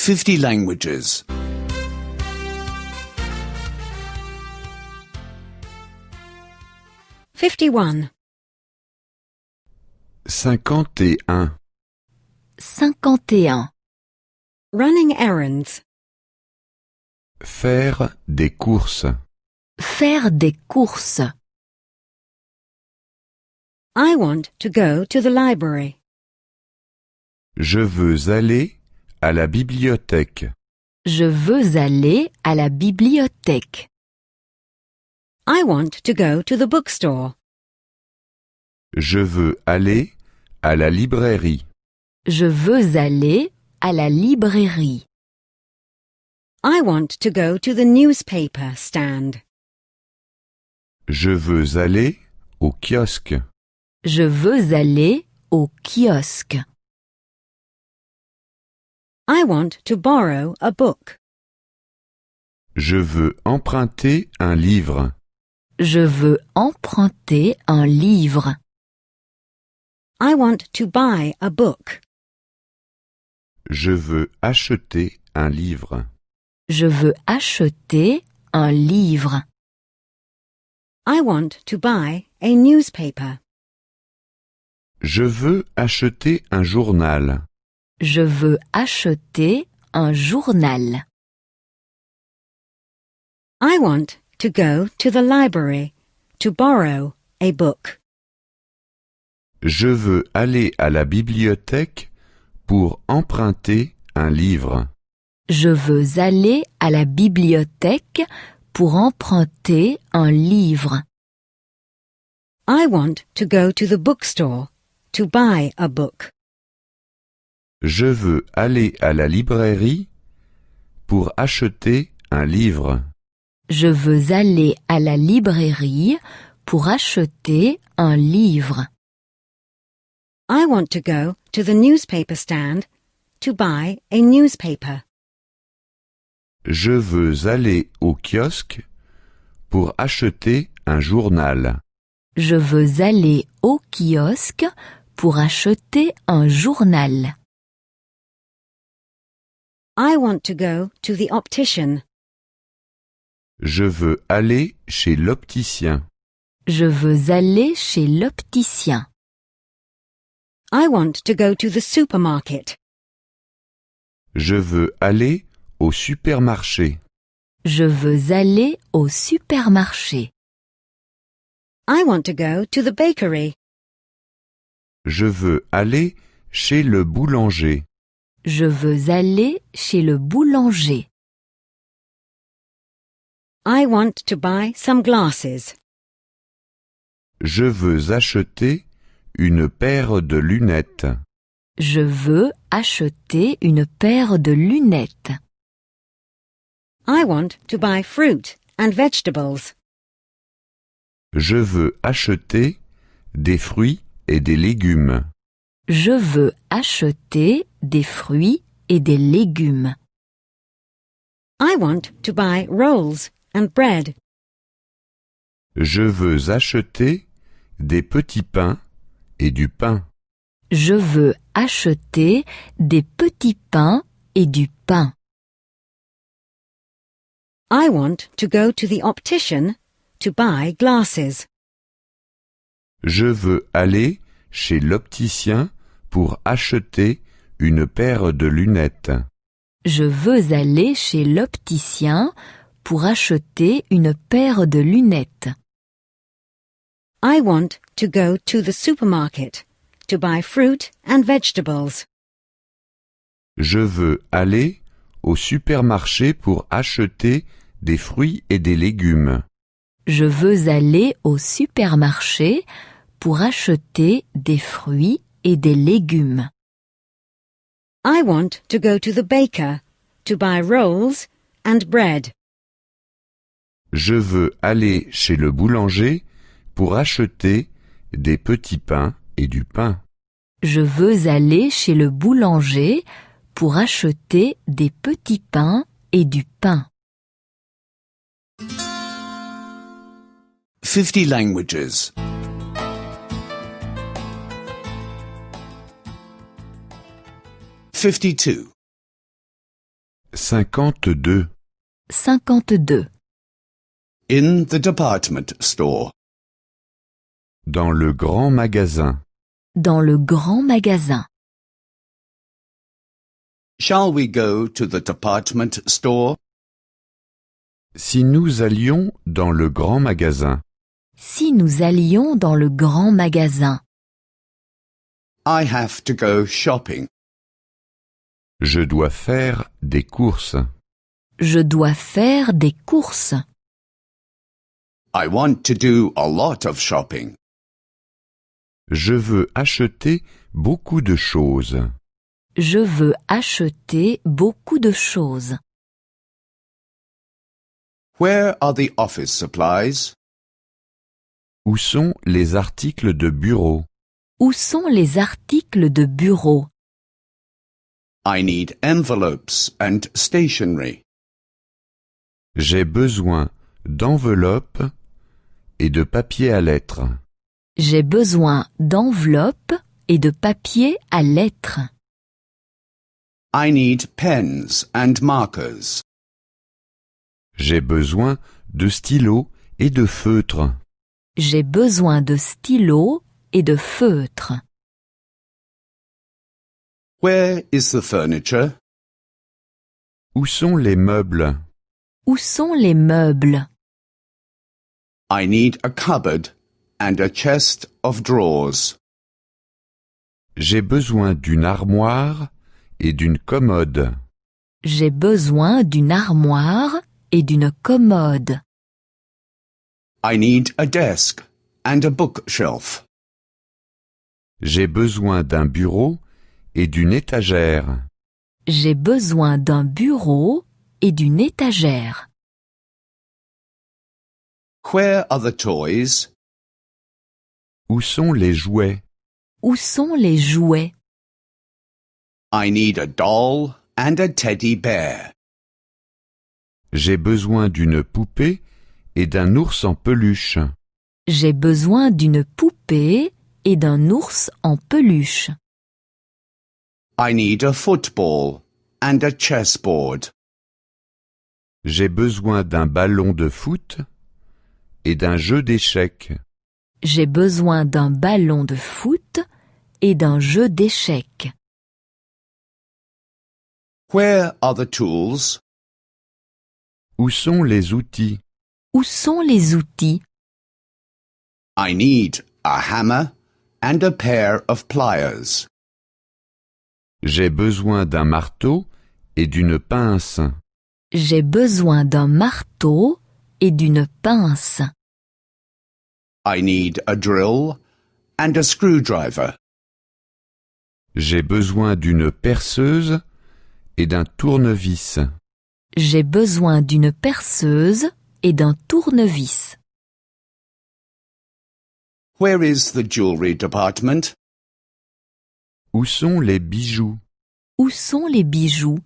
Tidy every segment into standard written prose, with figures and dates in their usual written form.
50 languages. 51. 51. 51. Running errands. Faire des courses. Faire des courses. I want to go to the library. Je veux aller à la bibliothèque. Je veux aller à la bibliothèque. I want to go to the bookstore. Je veux aller à la librairie. Je veux aller à la librairie. I want to go to the newspaper stand. Je veux aller au kiosque. Je veux aller au kiosque. I want to borrow a book. Je veux emprunter un livre. Je veux emprunter un livre. I want to buy a book. Je veux acheter un livre. Je veux acheter un livre. I want to buy a newspaper. Je veux acheter un journal. Je veux acheter un journal. I want to go to the library to borrow a book. Je veux aller à la bibliothèque pour emprunter un livre. Je veux aller à la bibliothèque pour emprunter un livre. I want to go to the bookstore to buy a book. Je veux aller à la librairie pour acheter un livre. Je veux aller à la librairie pour acheter un livre. I want to go to the newspaper stand to buy a newspaper. Je veux aller au kiosque pour acheter un journal. Je veux aller au kiosque pour acheter un journal. I want to go to the optician. Je veux aller chez l'opticien. Je veux aller chez l'opticien. I want to go to the supermarket. Je veux aller au supermarché. Je veux aller au supermarché. I want to go to the bakery. Je veux aller chez le boulanger. Je veux aller chez le boulanger. I want to buy some glasses. Je veux acheter une paire de lunettes. Je veux acheter une paire de lunettes. I want to buy fruit and vegetables. Je veux acheter des fruits et des légumes. Je veux acheter des fruits et des légumes. I want to buy rolls and bread. Je veux acheter des petits pains et du pain. Je veux acheter des petits pains et du pain. I want to go to the optician to buy glasses. Je veux aller chez l'opticien pour acheter une paire de lunettes. Je veux aller chez l'opticien pour acheter une paire de lunettes. I want to go to the supermarket to buy fruit and vegetables. Je veux aller au supermarché pour acheter des fruits et des légumes. Je veux aller au supermarché pour acheter des fruits et des légumes. I want to go to the baker to buy rolls and bread. Je veux aller chez le boulanger pour acheter des petits pains et du pain. Je veux aller chez le boulanger pour acheter des petits pains et du pain. 50 languages. 52. 52. 52. In the department store. Dans le grand magasin. Dans le grand magasin. Shall we go to the department store? Si nous allions dans le grand magasin. Si nous allions dans le grand magasin. I have to go shopping. Je dois faire des courses. Je dois faire des courses. I want to do a lot of shopping. Je veux acheter beaucoup de choses. Je veux acheter beaucoup de choses. Where are the office supplies? Où sont les articles de bureau? Où sont les articles de bureau? I need envelopes and stationery. J'ai besoin d'enveloppes et de papier à lettres. J'ai besoin d'enveloppes et de papier à lettres. I need pens and markers. J'ai besoin de stylos et de feutres. J'ai besoin de stylos et de feutres. Where is the furniture? Où sont les meubles? Où sont les meubles? I need a cupboard and a chest of drawers. J'ai besoin d'une armoire et d'une commode. J'ai besoin d'une armoire et d'une commode. I need a desk and a bookshelf. J'ai besoin d'un bureau et d'une étagère. J'ai besoin d'un bureau et d'une étagère. Where are the toys? Où sont les jouets? Où sont les jouets? I need a doll and a teddy bear. J'ai besoin d'une poupée et d'un ours en peluche. J'ai besoin d'une poupée et d'un ours en peluche. I need a football and a chessboard. J'ai besoin d'un ballon de foot et d'un jeu d'échecs. J'ai besoin d'un ballon de foot et d'un jeu d'échecs. Where are the tools? Où sont les outils? Où sont les outils? I need a hammer and a pair of pliers. J'ai besoin d'un marteau et d'une pince. J'ai besoin d'un marteau et d'une pince. I need a drill and a screwdriver. J'ai besoin d'une perceuse et d'un tournevis. J'ai besoin d'une perceuse et d'un tournevis. Where is the jewelry department? Où sont les bijoux? Où sont les bijoux?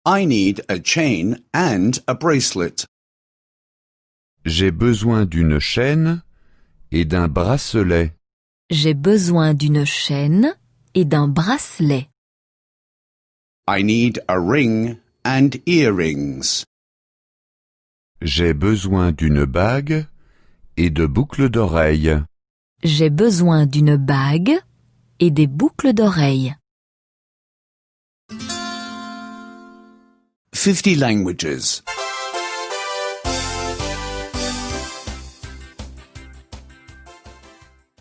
I need a chain and a bracelet. J'ai besoin d'une chaîne et d'un bracelet. J'ai besoin d'une chaîne et d'un bracelet. I need a ring and earrings. J'ai besoin d'une bague et de boucles d'oreilles. J'ai besoin d'une bague et des boucles d'oreilles. 50 languages.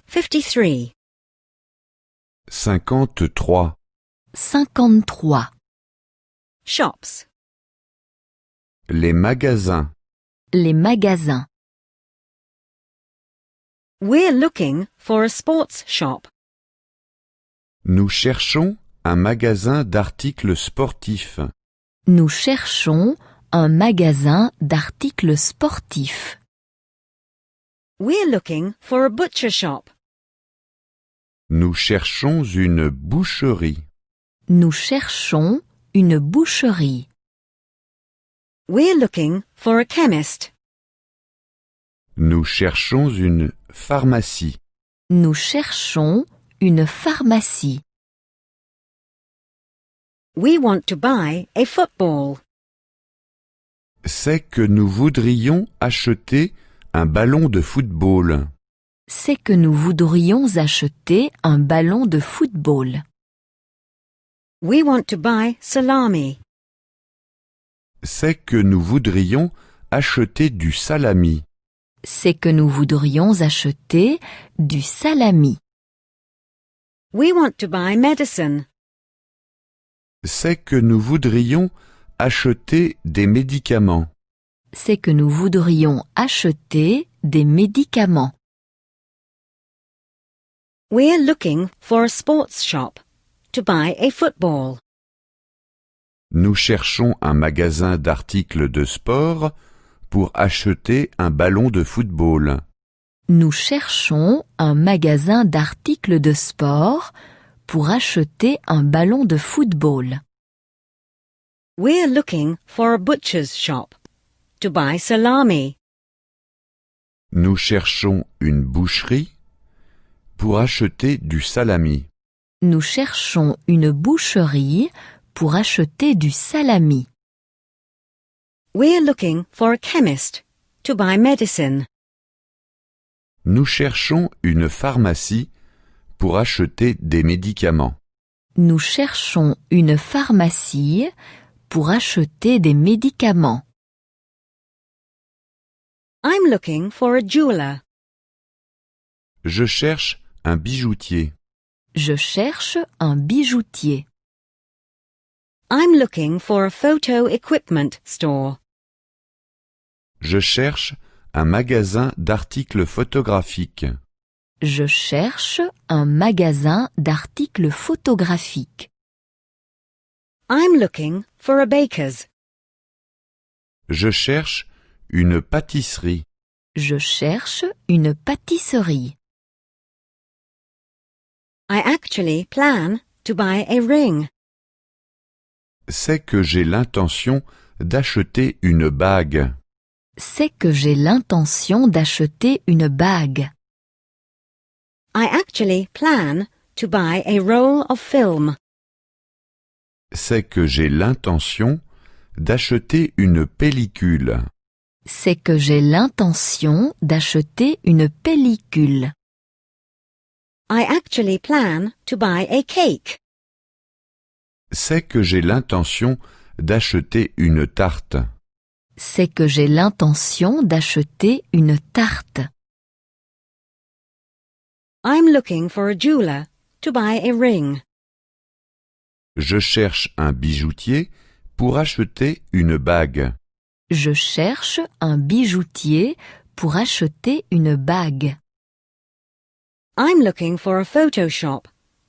53. 53. 53. Shops. Les magasins. Les magasins. We're looking for a sports shop. Nous cherchons un magasin d'articles sportifs. Nous cherchons un magasin d'articles sportifs. We're looking for a butcher shop. Nous cherchons une boucherie. Nous cherchons une boucherie. We're looking for a chemist. Nous cherchons une pharmacie. Nous cherchons une pharmacie. We want to buy a football. C'est que nous voudrions acheter un ballon de football. C'est que nous voudrions acheter un ballon de football. We want to buy salami. C'est que nous voudrions acheter du salami. C'est que nous voudrions acheter du salami. We want to buy medicine. C'est que nous voudrions acheter des médicaments. C'est que nous voudrions acheter des médicaments. We're looking for a sports shop to buy a football. Nous cherchons un magasin d'articles de sport pour acheter un ballon de football. Nous cherchons un magasin d'articles de sport pour acheter un ballon de football. We're looking for a butcher's shop to buy salami. Nous cherchons une boucherie pour acheter du salami. Nous cherchons une boucherie pour acheter du salami. We're looking for a chemist to buy medicine. Nous cherchons une pharmacie pour acheter des médicaments. Nous cherchons une pharmacie pour acheter des médicaments. I'm looking for a jeweler. Je cherche un bijoutier. Je cherche un bijoutier. I'm looking for a photo equipment store. Je cherche un magasin d'articles photographiques. Je cherche un magasin d'articles photographiques. I'm looking for a baker's. Je cherche une pâtisserie. Je cherche une pâtisserie. I actually plan to buy a ring. C'est que j'ai l'intention d'acheter une bague. C'est que j'ai l'intention d'acheter une bague. I actually plan to buy a roll of film. C'est que j'ai l'intention d'acheter une pellicule. C'est que j'ai l'intention d'acheter une pellicule. I actually plan to buy a cake. C'est que j'ai l'intention d'acheter une tarte. C'est que j'ai l'intention d'acheter une tarte. I'm looking for a jeweler to buy a ring. Je cherche un bijoutier pour acheter une bague. Je cherche un bijoutier pour acheter une bague. I'm looking for a photo shop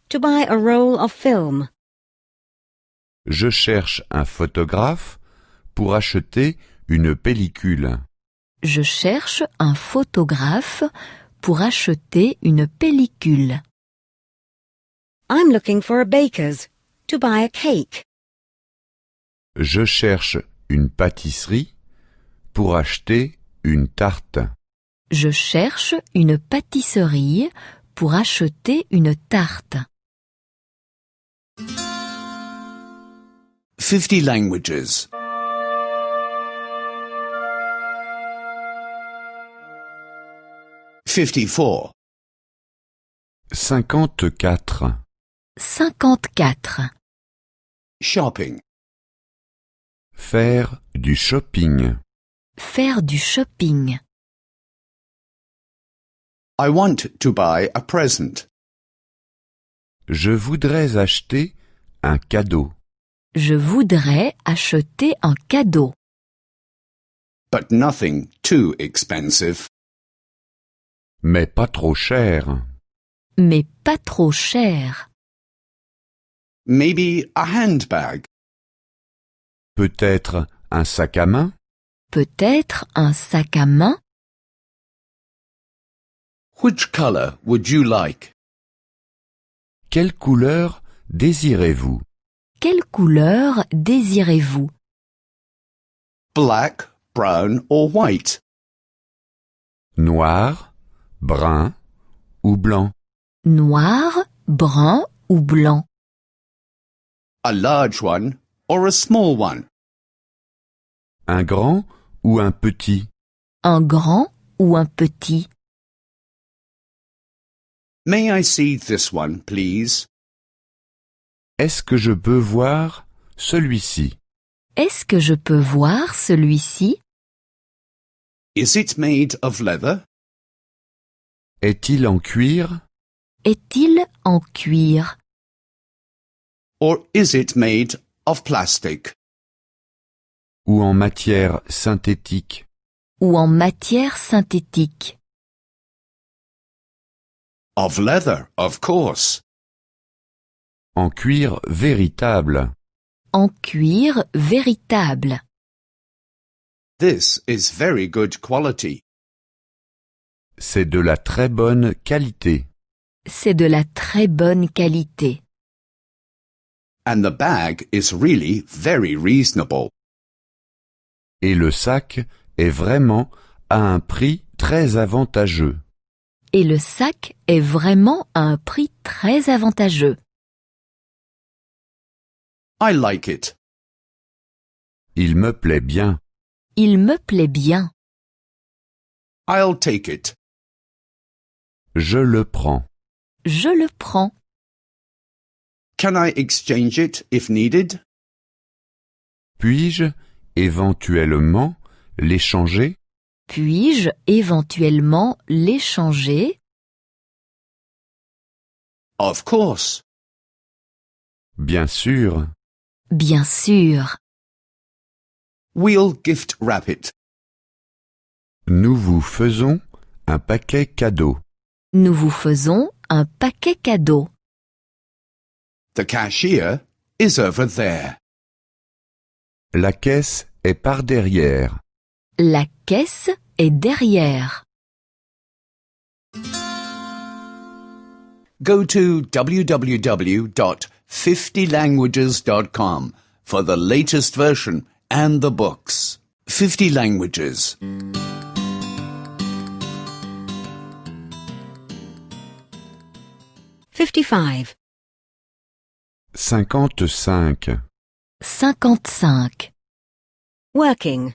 to buy a roll of film. Je cherche un photographe pour acheter une pellicule. Je cherche un photographe pour acheter une pellicule. I'm looking for a baker's to buy a cake. Je cherche une pâtisserie pour acheter une tarte. Je cherche une pâtisserie pour acheter une tarte. 50 languages. 54. 54. 54. Shopping. Faire du shopping. Faire du shopping. I want to buy a present. Je voudrais acheter un cadeau. Je voudrais acheter un cadeau. But nothing too expensive. Mais pas trop cher. Mais pas trop cher. Maybe a handbag. Peut-être un sac à main. Peut-être un sac à main. Which color would you like? Quelle couleur désirez-vous? Quelle couleur désirez-vous? Black, brown or white? Noir, brun ou blanc? Noir, brun ou blanc? a large one or a small one? Un grand ou un petit? Un grand ou un petit? May I see this one, please? Est-ce que je peux voir celui-ci? Est-ce que je peux voir celui-ci? Is it made of leather? Est-il en cuir? Est-il en cuir? Or is it made of plastic? Ou en matière synthétique? Ou en matière synthétique? Of leather, of course. En cuir véritable? En cuir véritable. This is very good quality. C'est de la très bonne qualité. C'est de la très bonne qualité. And the bag is really very reasonable. Et le sac est vraiment à un prix très avantageux. Et le sac est vraiment à un prix très avantageux. I like it. Il me plaît bien. Il me plaît bien. I'll take it. Je le prends. Je le prends. Can I exchange it if needed? Puis-je éventuellement l'échanger? Puis-je éventuellement l'échanger? Of course. Bien sûr. Bien sûr. We'll gift wrap it. Nous vous faisons un paquet cadeau. Nous vous faisons un paquet cadeau. The cashier is over there. La caisse est par derrière. La caisse est derrière. Go to www.50languages.com for the latest version and the books. 50 languages. 55. 55. 55. Working.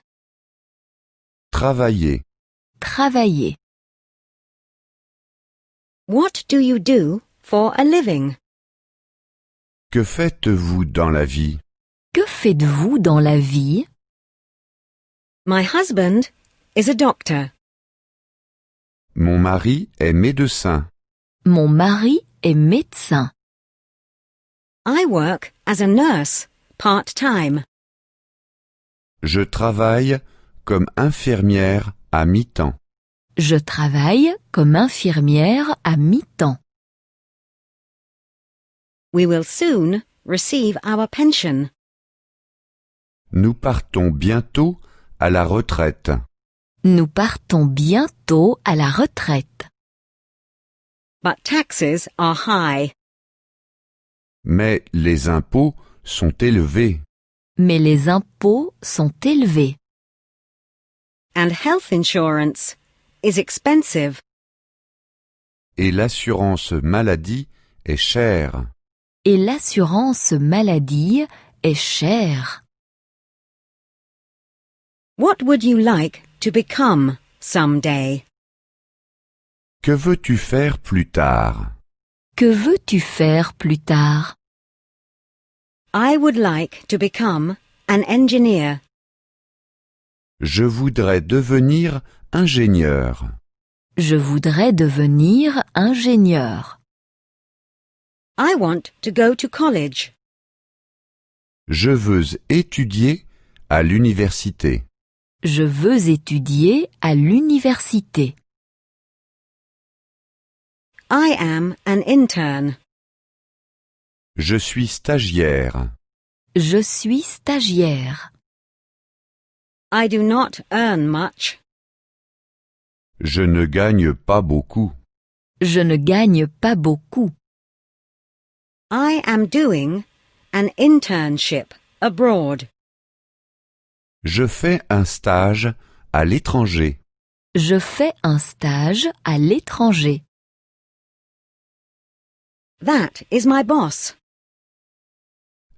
Travailler. Travailler. What do you do for a living? Que faites-vous dans la vie? Que faites-vous dans la vie? My husband is a doctor. Mon mari est médecin. Mon mari est médecin. I work as a nurse, part-time. Je travaille comme infirmière à mi-temps. Je travaille comme infirmière à mi-temps. We will soon receive our pension. Nous partons bientôt à la retraite. Nous partons bientôt à la retraite. But taxes are high. Mais les impôts sont élevés. Mais les impôts sont élevés. And health insurance is expensive. Et l'assurance maladie est chère. Et l'assurance maladie est chère. What would you like to become someday? Que veux-tu faire plus tard? Que veux-tu faire plus tard? I would like to become an engineer. Je voudrais devenir ingénieur. Je voudrais devenir ingénieur. I want to go to college. Je veux étudier à l'université. Je veux étudier à l'université. I am an intern. Je suis stagiaire. Je suis stagiaire. I do not earn much. Je ne gagne pas beaucoup. Je ne gagne pas beaucoup. I am doing an internship abroad. Je fais un stage à l'étranger. Je fais un stage à l'étranger. That is my boss.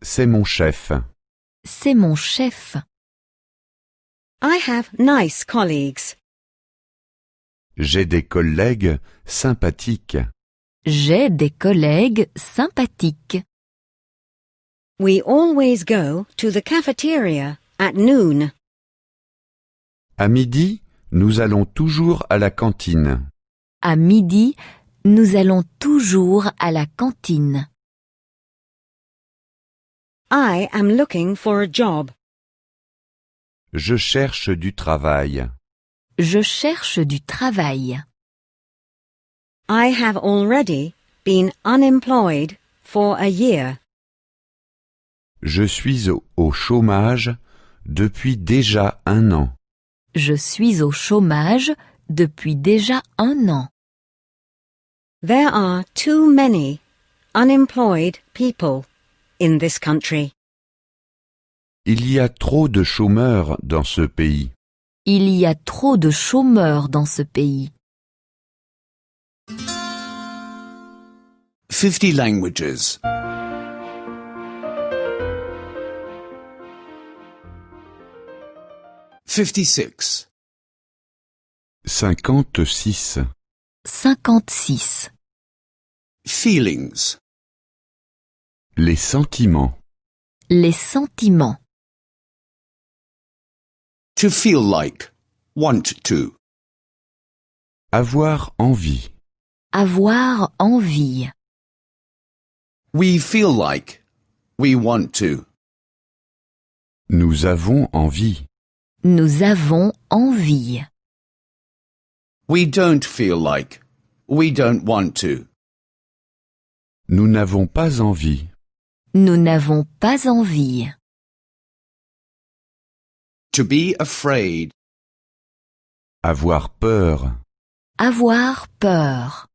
c'est mon chef. C'est mon chef. I have nice colleagues. J'ai des collègues sympathiques. J'ai des collègues sympathiques. We always go to the cafeteria at noon. À midi, nous allons toujours à la cantine. À midi, nous allons toujours à la cantine. I am looking for a job. Je cherche du travail. Je cherche du travail. I have already been unemployed for a year. Je suis au chômage depuis déjà 1 an. Je suis au chômage depuis déjà 1 an. There are too many unemployed people in this country. Il y a trop de chômeurs dans ce pays. Il y a trop de chômeurs dans ce pays. 50 languages. 56. 56. 56. Feelings. Les sentiments. Les sentiments. To feel like. Want to. Avoir envie. Avoir envie. We feel like. We want to. Nous avons envie. Nous avons envie. We don't feel like. We don't want to. Nous n'avons pas envie. Nous n'avons pas envie. To be afraid. Avoir peur. Avoir peur.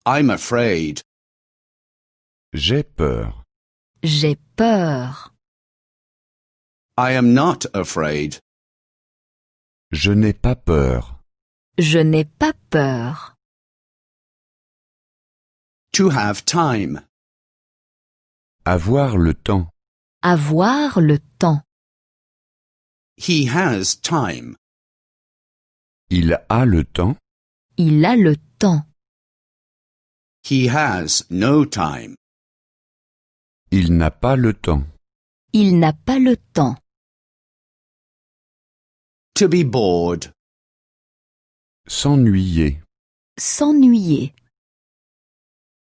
I'm afraid. J'ai peur. J'ai peur. I am not afraid. Je n'ai pas peur. Je n'ai pas peur. To have time. Avoir le temps. Avoir le temps. He has time. Il a le temps. Il a le temps. He has no time. Il n'a pas le temps. Il n'a pas le temps. To be bored. S'ennuyer. S'ennuyer.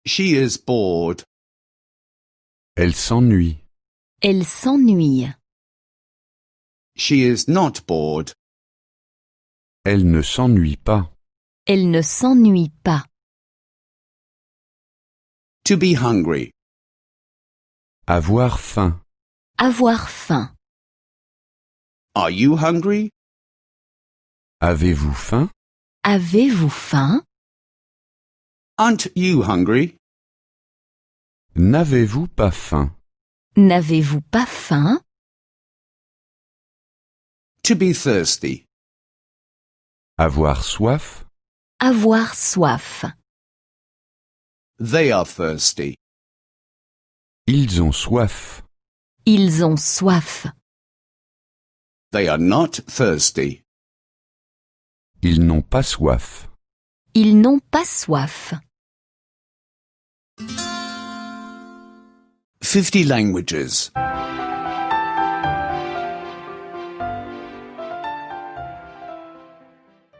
She is bored. Elle s'ennuie. Elle s'ennuie. She is not bored. Elle ne s'ennuie pas. Elle ne s'ennuie pas. To be hungry. Avoir faim. Avoir faim. Are you hungry? Avez-vous faim? Avez-vous faim? Aren't you hungry? N'avez-vous pas faim? N'avez-vous pas faim? To be thirsty. Avoir soif? Avoir soif. They are thirsty. Ils ont soif. Ils ont soif. They are not thirsty. Ils n'ont pas soif. Ils n'ont pas soif. 50 languages.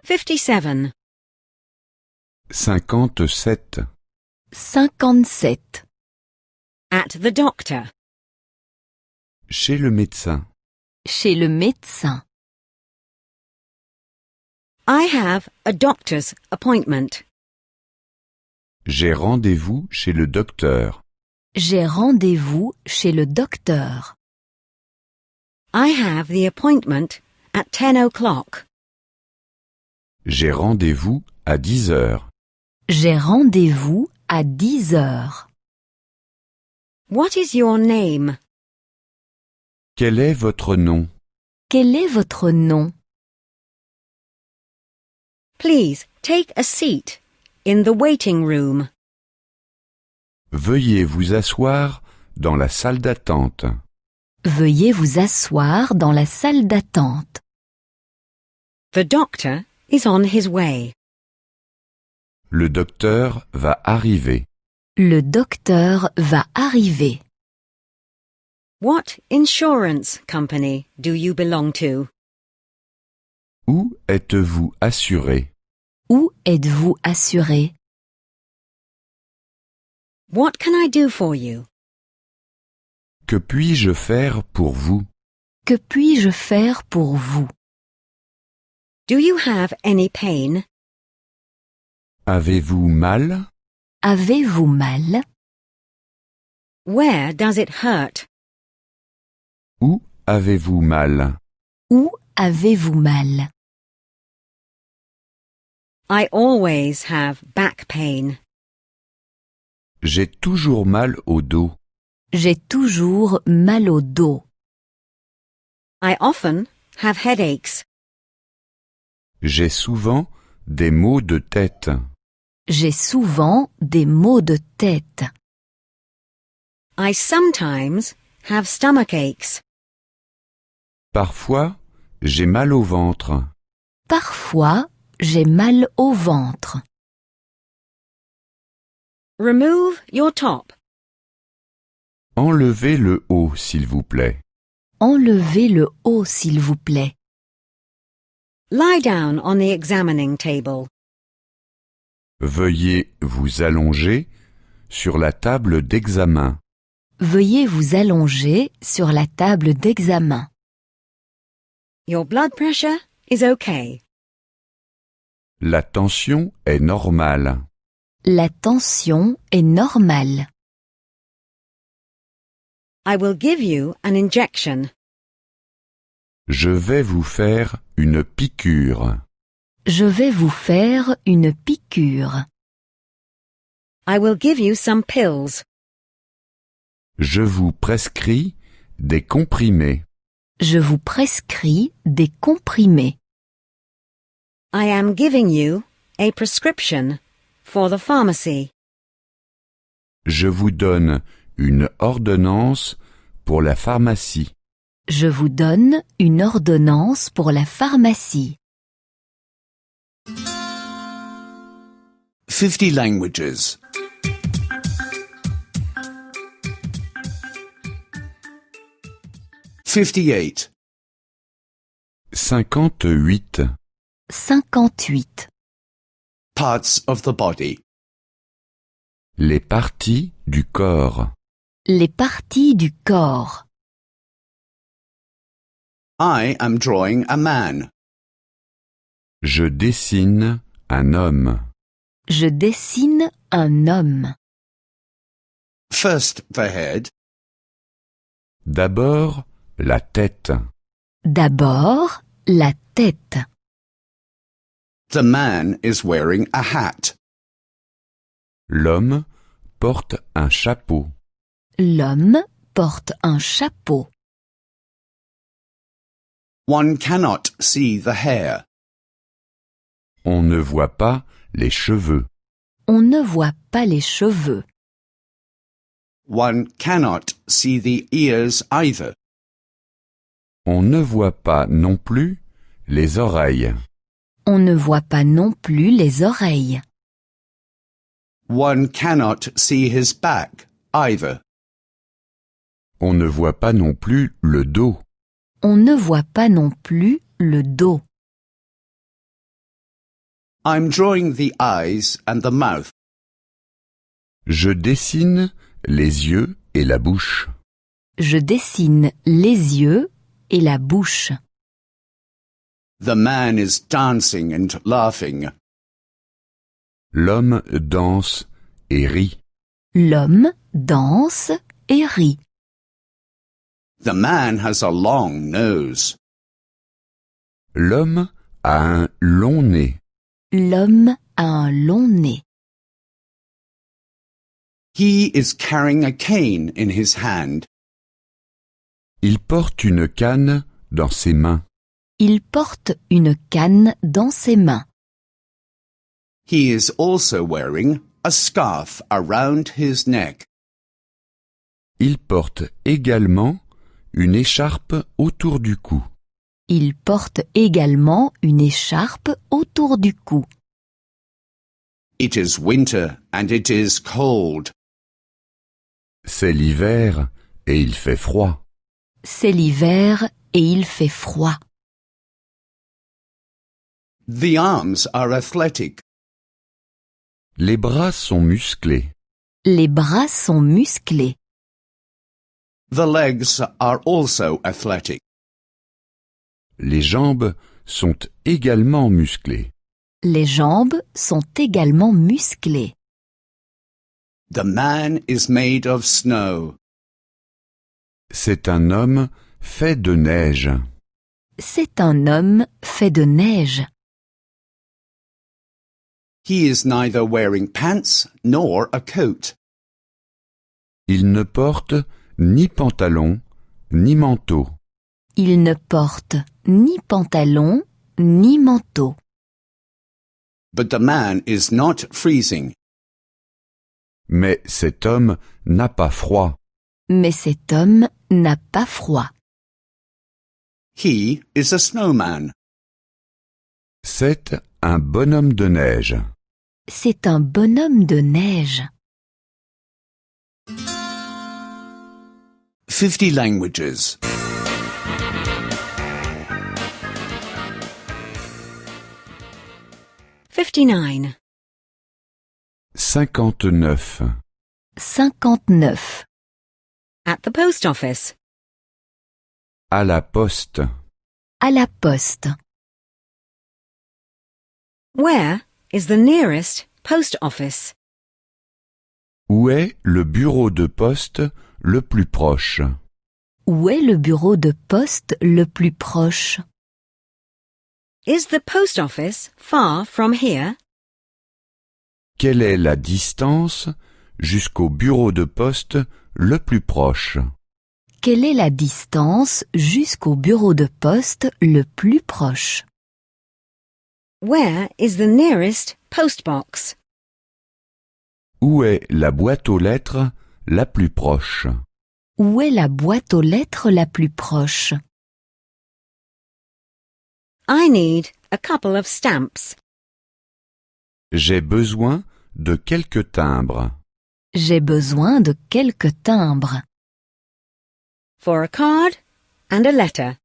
57. 57. 57. At the doctor. Chez le médecin. Chez le médecin. I have a doctor's appointment. J'ai rendez-vous chez le docteur. J'ai rendez-vous chez le docteur. I have the appointment at 10 o'clock. J'ai rendez-vous à 10 heures. J'ai rendez-vous à 10 heures. What is your name? Quel est votre nom? Quel est votre nom? Please take a seat in the waiting room. Veuillez vous asseoir dans la salle d'attente. Veuillez vous asseoir dans la salle d'attente. The doctor is on his way. Le docteur va arriver. Le docteur va arriver. What insurance company do you belong to? Où êtes-vous assuré? Où êtes-vous assuré? What can I do for you? Que puis-je faire pour vous? Que puis-je faire pour vous? Do you have any pain? Avez-vous mal? Avez-vous mal? Where does it hurt? Où avez-vous mal? Où avez-vous mal? I always have back pain. J'ai toujours mal au dos. J'ai toujours mal au dos. I often have headaches. J'ai souvent des maux de tête. J'ai souvent des maux de tête. I sometimes have stomach aches. Parfois, j'ai mal au ventre. Parfois, j'ai mal au ventre. Remove your top. Enlevez le haut, s'il vous plaît. Enlevez le haut, s'il vous plaît. Lie down on the examining table. Veuillez vous allonger sur la table d'examen. Veuillez vous allonger sur la table d'examen. Your blood pressure is okay. La tension est normale. La tension est normale. I will give you an injection. Je vais vous faire une piqûre. Je vais vous faire une piqûre. I will give you some pills. Je vous prescris des comprimés. Je vous prescris des comprimés. I am giving you a prescription for the pharmacy. Je vous donne une ordonnance pour la pharmacie. Je vous donne une ordonnance pour la pharmacie. 50 languages. 58. 58. 58. Parts of the body. Les parties du corps. Les parties du corps. I am drawing a man. Je dessine un homme. Je dessine un homme. First the head, D'abord, la tête. D'abord, la tête. the man is wearing a hat. L'homme porte un chapeau. L'homme porte un chapeau. One cannot see the hair. On ne voit pas les cheveux. On ne voit pas les cheveux. One cannot see the ears either. On ne voit pas non plus les oreilles. On ne voit pas non plus les oreilles. One cannot see his back either. On ne voit pas non plus le dos. On ne voit pas non plus le dos. I'm drawing the eyes and the mouth. Je dessine les yeux et la bouche. Je dessine les yeux et la bouche. The man is dancing and laughing. L'homme danse et rit. L'homme danse et rit. The man has a long nose. L'homme a un long nez. L'homme a un long nez. He is carrying a cane in his hand. Il porte une canne dans ses mains. Il porte une canne dans ses mains. He is also wearing a scarf around his neck. Il porte également une écharpe autour du cou. Il porte également une écharpe autour du cou. It is winter and it is cold. C'est l'hiver et il fait froid. C'est l'hiver et il fait froid. The arms are athletic. Les bras sont musclés. Les bras sont musclés. The legs are also athletic. Les jambes sont également musclées. Les jambes sont également musclées. The man is made of snow. C'est un homme fait de neige. C'est un homme fait de neige. He is neither wearing pants nor a coat. Il ne porte ni pantalon ni manteau. Il ne porte ni pantalon ni manteau. But the man is not freezing. Mais cet homme n'a pas froid. Mais cet homme n'a pas froid. He is a snowman. C'est un bonhomme de neige. C'est un bonhomme de neige. 50 languages. 59. 59. 59. At the post office. À la poste. À la poste. Where is the nearest post office? Où est le bureau de poste le plus proche? Où est le bureau de poste le plus proche? Is the post office far from here? Quelle est la distance jusqu'au bureau de poste le plus proche? Quelle est la distance jusqu'au bureau de poste le plus proche? Where is the nearest post box? Où est la boîte aux lettres la plus proche? Où est la boîte aux lettres la plus proche? I need a couple of stamps. J'ai besoin de quelques timbres. J'ai besoin de quelques timbres. For a card and a letter.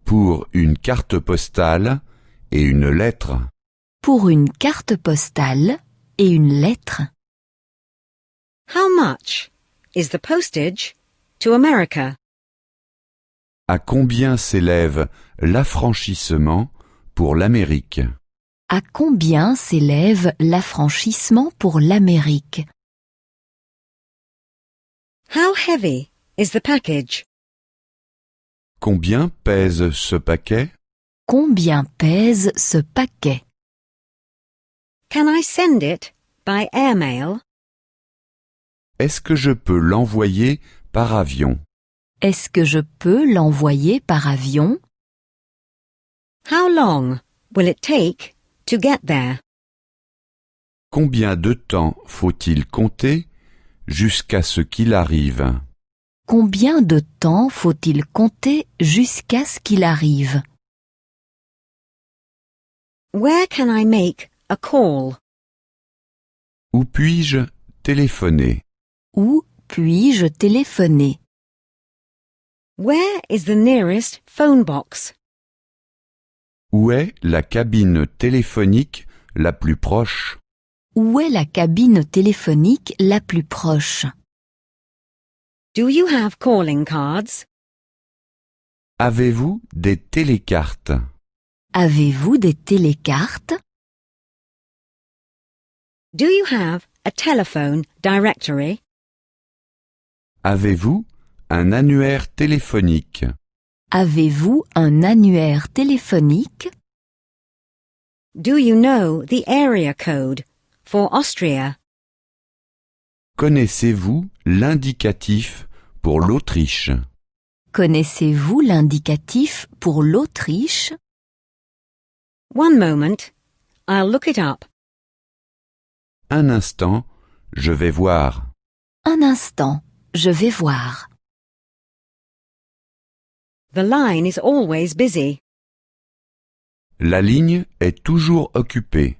Pour une carte postale et une lettre. Pour une carte postale et une lettre. How much is the postage to America? À combien s'élève l'affranchissement pour l'Amérique? À combien s'élève l'affranchissement pour l'Amérique? How heavy is the package? Combien pèse ce paquet? Combien pèse ce paquet? Can I send it by airmail? Est-ce que je peux l'envoyer par avion? Est-ce que je peux l'envoyer par avion? How long will it take to get there? Combien de temps faut-il compter jusqu'à ce qu'il arrive? Combien de temps faut-il compter jusqu'à ce qu'il arrive? Where can I make a call? Où puis-je téléphoner? Où puis-je téléphoner? Where is the nearest phone box? Où est la cabine téléphonique la plus proche? Où est la cabine téléphonique la plus proche? Do you have calling cards? Avez-vous des télécartes? Avez-vous des télécartes? Do you have a telephone directory? Avez-vous un annuaire téléphonique? Avez-vous un annuaire téléphonique? Do you know the area code for Austria? Connaissez-vous l'indicatif pour l'Autriche? Connaissez-vous l'indicatif pour l'Autriche? One moment, I'll look it up. Un instant, je vais voir. Un instant, je vais voir. The line is always busy. La ligne est toujours occupée.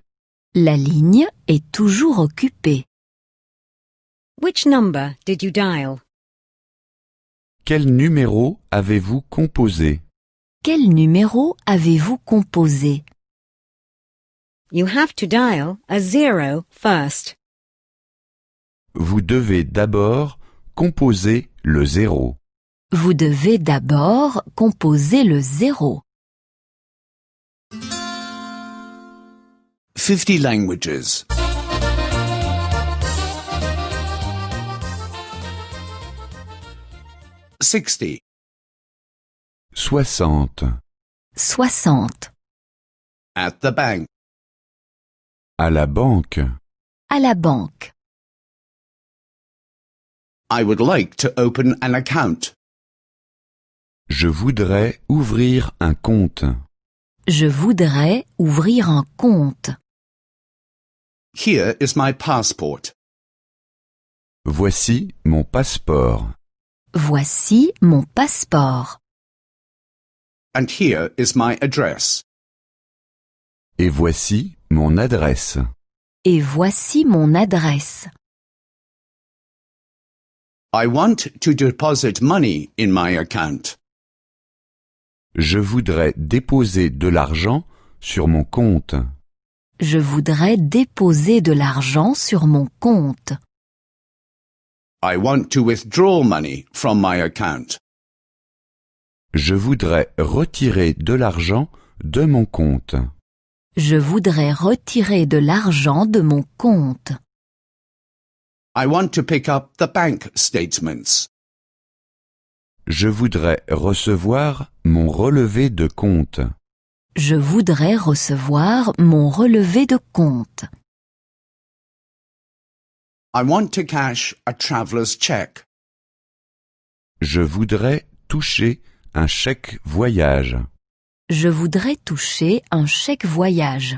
La ligne est toujours occupée. Which number did you dial? Quel numéro avez-vous composé? Quel numéro avez-vous composé? You have to dial a 0 first. Vous devez d'abord composer le 0. Vous devez d'abord composer le 0. 50 languages. 60. 60. 60. At the bank. À la banque. À la banque. I would like to open an account. Je voudrais ouvrir un compte. Je voudrais ouvrir un compte. Here is my passport. Voici mon passeport. Voici mon passeport. And here is my address. Et voici mon adresse. Et voici mon adresse. I want to deposit money in my account. Je voudrais déposer de l'argent sur mon compte. Je voudrais déposer de l'argent sur mon compte. I want to withdraw money from my account. Je voudrais retirer de l'argent de mon compte. Je voudrais retirer de l'argent de mon compte. I want to pick up the bank statements. Je voudrais recevoir mon relevé de compte. Je voudrais recevoir mon relevé de compte. I want to cash a traveller's check. Je voudrais toucher un chèque voyage. Je voudrais toucher un chèque voyage.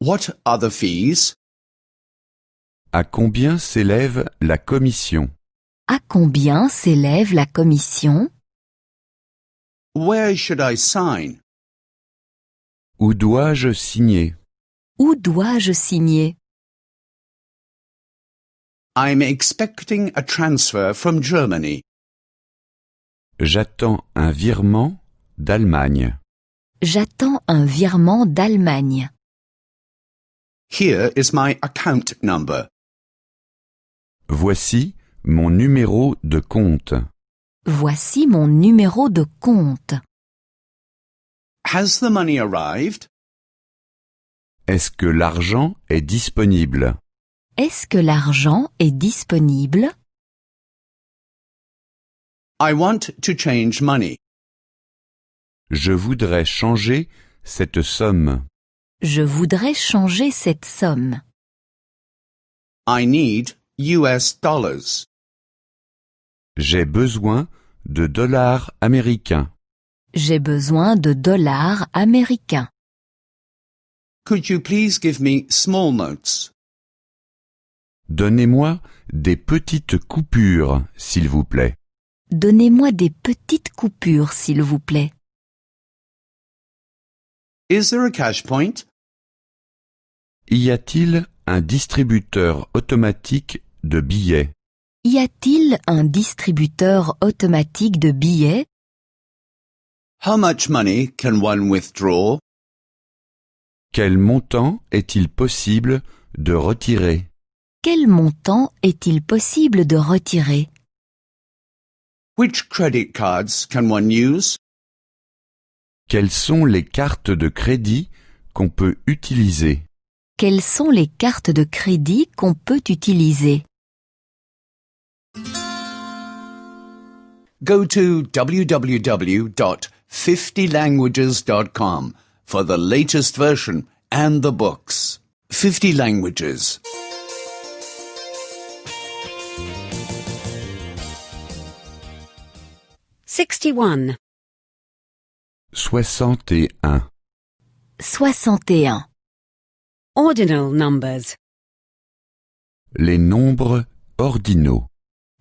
What are the fees? À combien s'élève la commission? À combien s'élève la commission? Where should I sign? Où dois-je signer? Où dois-je signer? I'm expecting a transfer from Germany. J'attends un virement d'Allemagne. J'attends un virement d'Allemagne. Here is my account number. Voici mon numéro de compte. Voici mon numéro de compte. Has the money arrived? Est-ce que l'argent est disponible? Est-ce que l'argent est disponible? I want to change money. Je voudrais changer cette somme. Je voudrais changer cette somme. I need US dollars. J'ai besoin de dollars américains. J'ai besoin de dollars américains. Could you please give me small notes? Donnez-moi des petites coupures, s'il vous plaît. Donnez-moi des petites coupures, s'il vous plaît. Is there a cash point? Y a-t-il un distributeur automatique de billets? Y a-t-il un distributeur automatique de billets? How much money can one withdraw? Quel montant est-il possible de retirer? Quel montant est-il possible de retirer? Which credit cards can one use? Quelles sont les cartes de crédit qu'on peut utiliser? Quelles sont les cartes de crédit qu'on peut utiliser? Go to www.50languages.com for the latest version and the books. 50 languages. 61. 61. 61. Ordinal numbers. Les nombres ordinaux.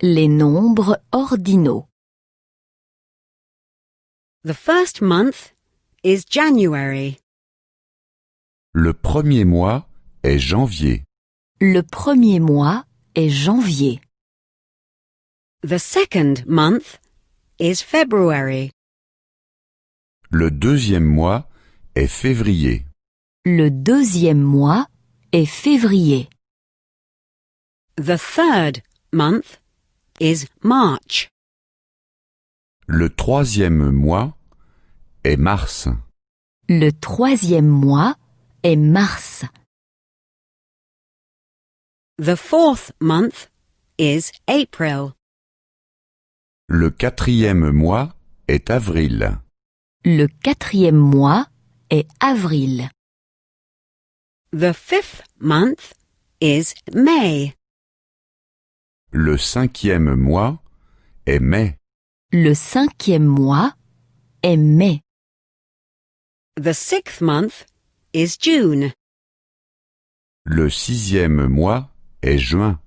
Les nombres ordinaux. The first month is January. Le premier mois est janvier. Le premier mois est janvier. The second month is February. Le deuxième mois est février. Le deuxième mois est février. The third month is March. Le troisième mois est mars. Le troisième mois est mars. The fourth month is April. Le quatrième mois est avril. Le quatrième mois est avril. The fifth month is May. Le cinquième mois est mai. Le cinquième mois est mai. The sixth month is June. Le sixième mois est juin.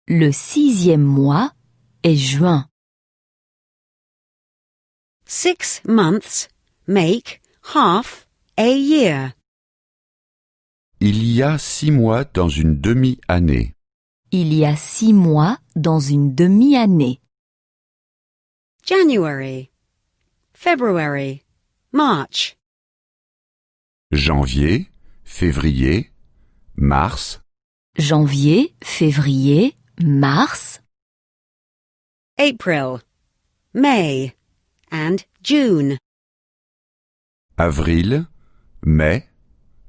Le sixième mois est juin. 6 months make half a year. Il y a 6 mois dans une demi-année. Il y a 6 mois dans une demi-année. January, February, March. Janvier, février, mars, Janvier, février, mars, April, May, and June. avril, mai,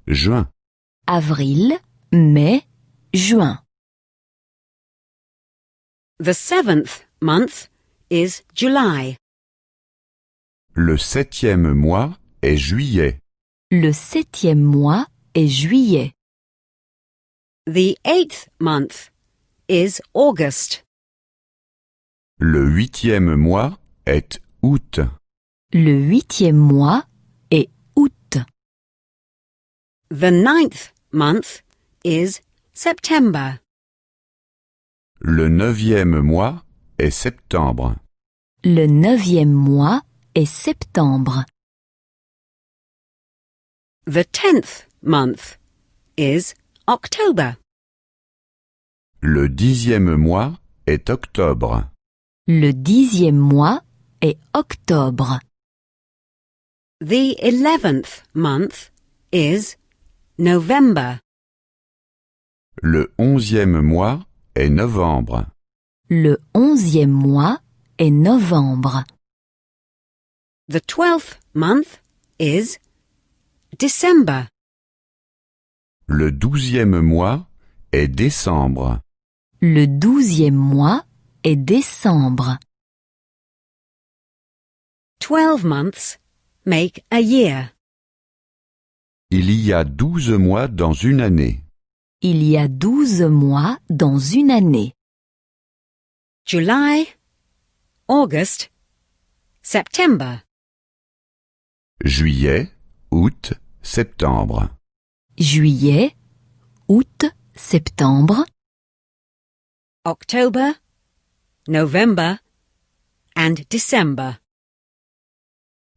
juin. avril, mai, juin. The seventh month is July. Le septième mois est juillet. Le septième mois est juillet. The eighth month is August. Le huitième mois est août. Le huitième mois est août. The ninth month is September. Le neuvième mois est septembre. Le neuvième mois est septembre. The 10th month is October. Le dixième mois est octobre. Le dixième mois est octobre. The 11th month is November. Le onzième mois est novembre. Le onzième mois est novembre. The 12th month is December. Le douzième mois est décembre. Le douzième mois est décembre. 12 months make a year. Il y a 12 mois dans une année. Il y a 12 mois dans une année. July, August, September. Juillet, août, septembre. Juillet, août, septembre, October, November, and December.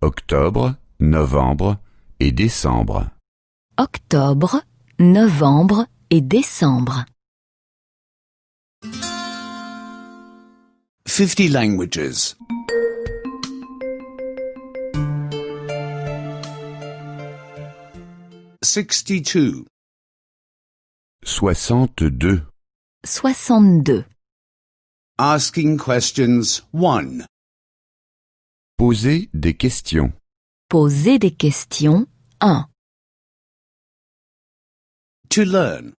Octobre, novembre et décembre. octobre, novembre et décembre. 50 languages. 62. 62. 62. Asking questions 1. Poser des questions. Poser des questions 1. To learn.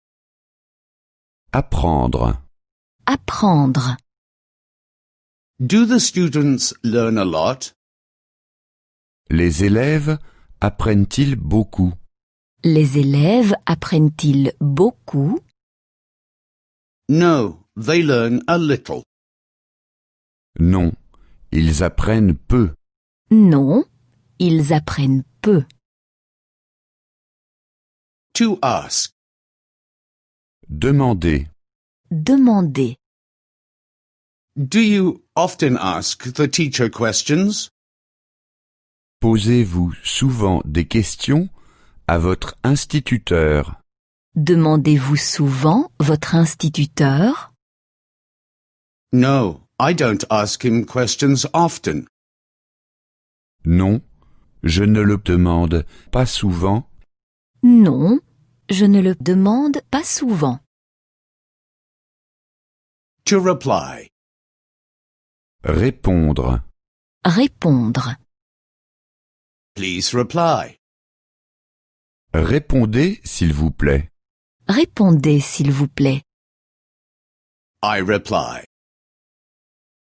Apprendre. Apprendre. Do the students learn a lot? Les élèves apprennent-ils beaucoup? Les élèves apprennent-ils beaucoup? No, they learn a little. Non, ils apprennent peu. Non, ils apprennent peu. To ask. Demander. Demander. Do you often ask the teacher questions? Posez-vous souvent des questions à votre instituteur? Demandez-vous souvent votre instituteur? No, I don't ask him questions often. Non, je ne le demande pas souvent. Non, je ne le demande pas souvent. To reply. Répondre. Répondre. Please reply. Répondez, s'il vous plaît. Répondez, s'il vous plaît. I reply.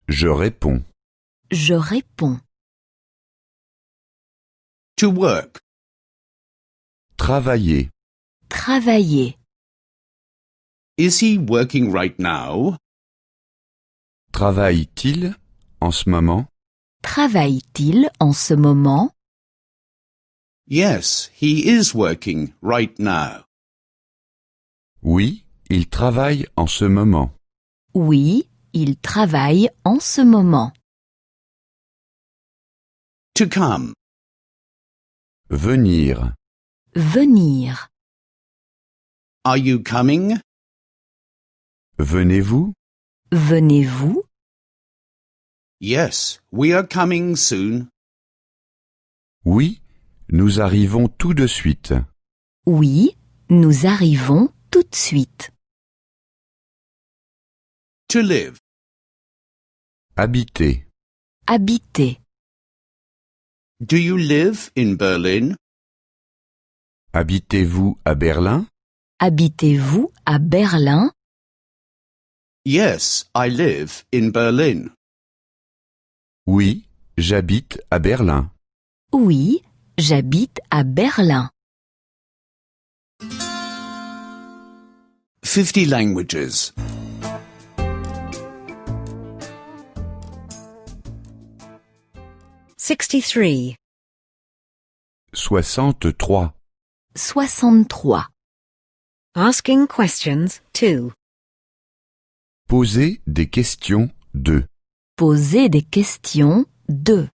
Je réponds. Je réponds. To work. Travailler. Travailler. Is he working right now? Travaille-t-il en ce moment? Travaille-t-il en ce moment? Yes, he is working right now. Oui, il travaille en ce moment. Oui, il travaille en ce moment. To come. Venir. Venir. Are you coming? Venez-vous? Venez-vous? Yes, we are coming soon. Oui, nous arrivons tout de suite. Oui, nous arrivons tout de suite. To live. Habiter. Habiter. Do you live in Berlin? Habitez-vous à Berlin? Habitez-vous à Berlin? Yes, I live in Berlin. Oui, j'habite à Berlin. Oui, j'habite à Berlin. 50 languages. 63. 63. 63. Asking questions 2. Posez des questions 2. Posez des questions 2.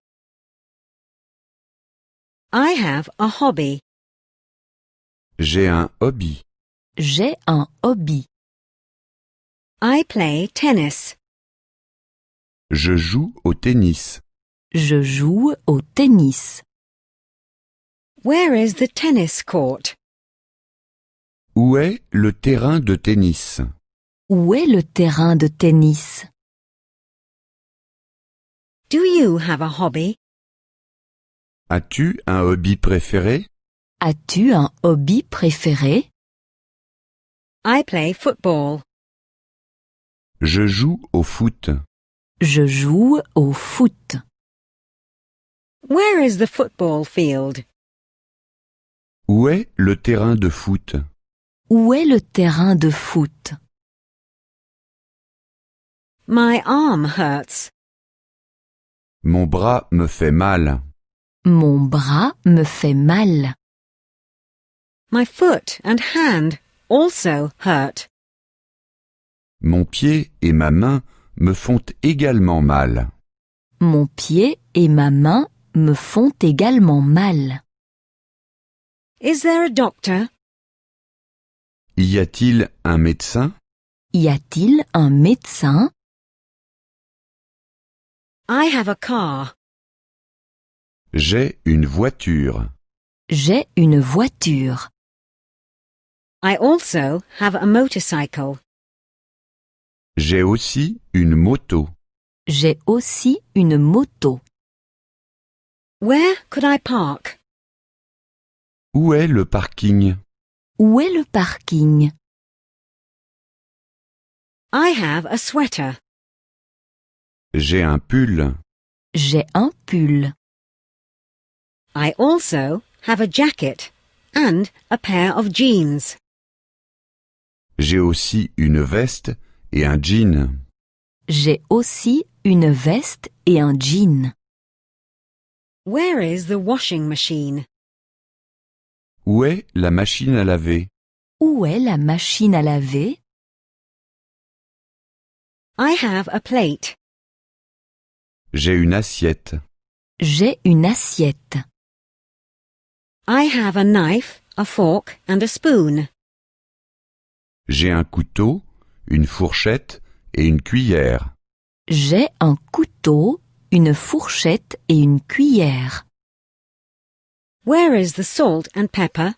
I have a hobby. J'ai un hobby. J'ai un hobby. I play tennis. Je joue au tennis. Je joue au tennis. Where is the tennis court? Où est le terrain de tennis? Où est le terrain de tennis? Do you have a hobby? As-tu un hobby préféré? As-tu un hobby préféré? I play football. Je joue au foot. Je joue au foot. Where is the football field? Où est le terrain de foot? Où est le terrain de foot? My arm hurts. Mon bras me fait mal. Mon bras me fait mal. My foot and hand also hurt. Mon pied et ma main me font également mal. Mon pied et ma main me font également mal. Is there a doctor? Y a-t-il un médecin? Y a-t-il un médecin? I have a car. J'ai une voiture. J'ai une voiture. I also have a motorcycle. J'ai aussi une moto. J'ai aussi une moto. Where could I park? Où est le parking? Où est le parking? I have a sweater. J'ai un pull. J'ai un pull. I also have a jacket and a pair of jeans. J'ai aussi une veste et un jean. J'ai aussi une veste et un jean. Where is the washing machine? Où est la machine à laver? Où est la machine à laver? I have a plate. J'ai une assiette. J'ai une assiette. I have a knife, a fork and a spoon. J'ai un couteau, une fourchette et une cuillère. J'ai un couteau, une fourchette et une cuillère. Where is the salt and pepper?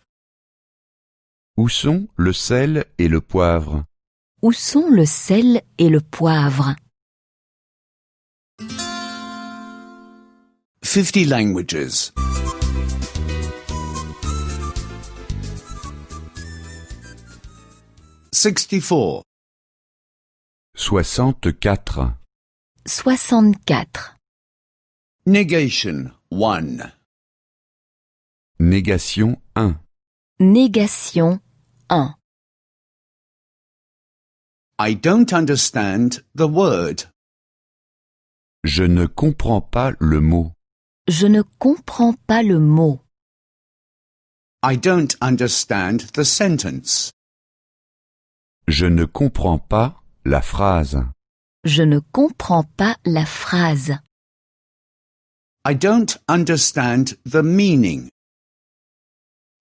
Où sont le sel et le poivre? Où sont le sel et le poivre? 50 languages. 64. 64. 64. Negation 1. Négation 1. Négation 1. I don't understand the word. Je ne comprends pas le mot. Je ne comprends pas le mot. I don't understand the sentence. Je ne comprends pas la phrase. Je ne comprends pas la phrase. I don't understand the meaning.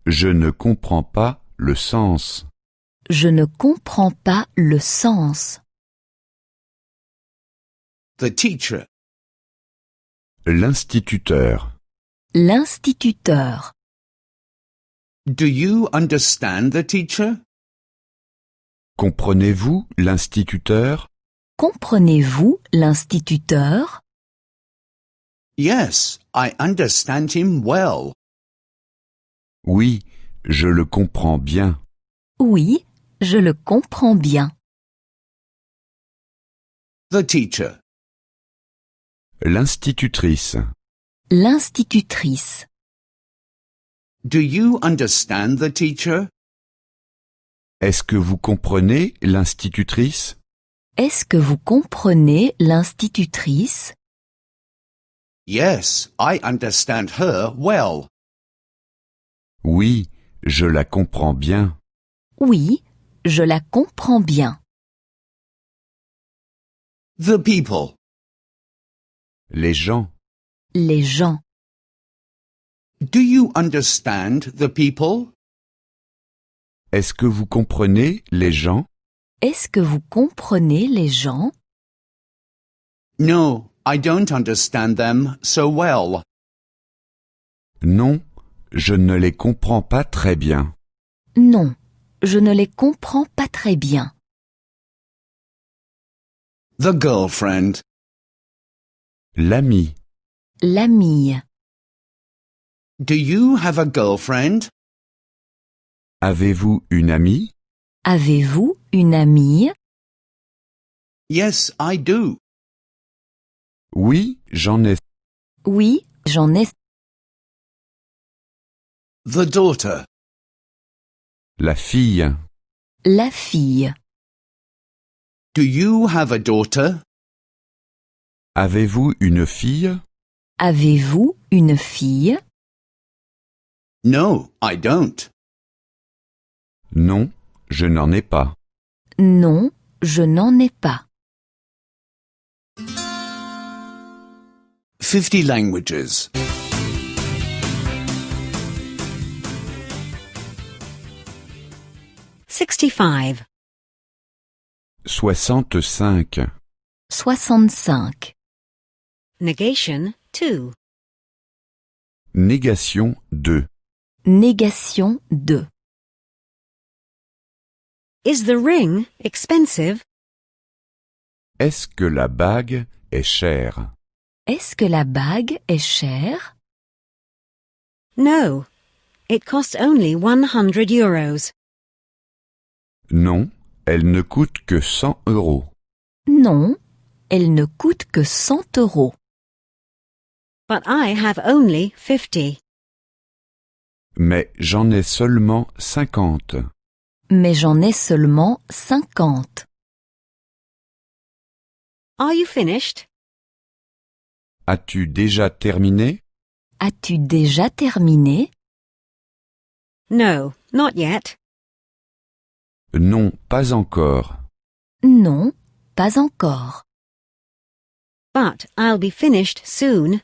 Je ne comprends pas le sens. Je ne comprends pas le sens. The teacher. L'instituteur. L'instituteur. Do you understand the teacher? Comprenez-vous l'instituteur? Comprenez-vous l'instituteur? Yes, I understand him well. Oui, je le comprends bien. Oui, je le comprends bien. The teacher. L'institutrice. L'institutrice. Do you understand the teacher? Est-ce que vous comprenez l'institutrice? Est-ce que vous comprenez l'institutrice? Yes, I understand her well. Oui, je la comprends bien. Oui, je la comprends bien. The people. Les gens. Les gens. Do you understand the people? Est-ce que vous comprenez les gens? Est-ce que vous comprenez les gens? No, I don't understand them so well. Non, je ne les comprends pas très bien. Non, je ne les comprends pas très bien. The girlfriend. L'ami. L'amie. Do you have a girlfriend? Avez-vous une amie? Avez-vous une amie? Yes, I do. Oui, j'en ai. Oui, j'en ai. The daughter. La fille. La fille. Do you have a daughter? Avez-vous une fille? Avez-vous une fille? No, I don't. Non, je n'en ai pas. Non, je n'en ai pas. 50 languages. 65. 65. 65. Negation 2. Négation 2. Négation 2. Is the ring expensive? Est-ce que la bague est chère? Est-ce que la bague est chère? No. It costs only 100 euros. Non, elle ne coûte que 100 €. Non, elle ne coûte que 100 euros. But I have only 50. Mais j'en ai seulement 50. Mais j'en ai seulement 50. Are you finished? As-tu déjà terminé? As-tu déjà terminé? No, not yet. Non, pas encore. Non, pas encore. But I'll be finished soon.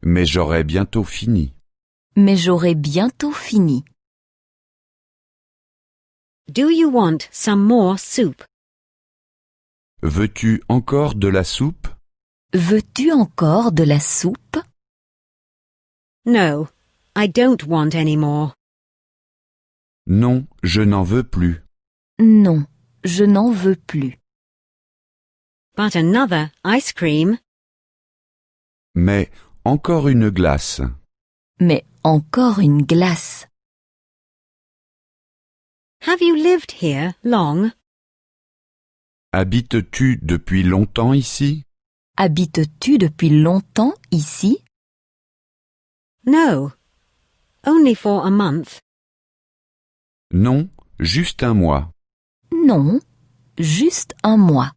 Mais j'aurai bientôt fini. Mais j'aurai bientôt fini. Do you want some more soup? Veux-tu encore de la soupe? Veux-tu encore de la soupe? No, I don't want any more. Non, je n'en veux plus. Non, je n'en veux plus. But another ice cream. Mais encore une glace. Mais encore une glace. Have you lived here long? Habites-tu depuis longtemps ici? Habites-tu depuis longtemps ici? No, only for a month. Non, juste un mois. Non, juste un mois.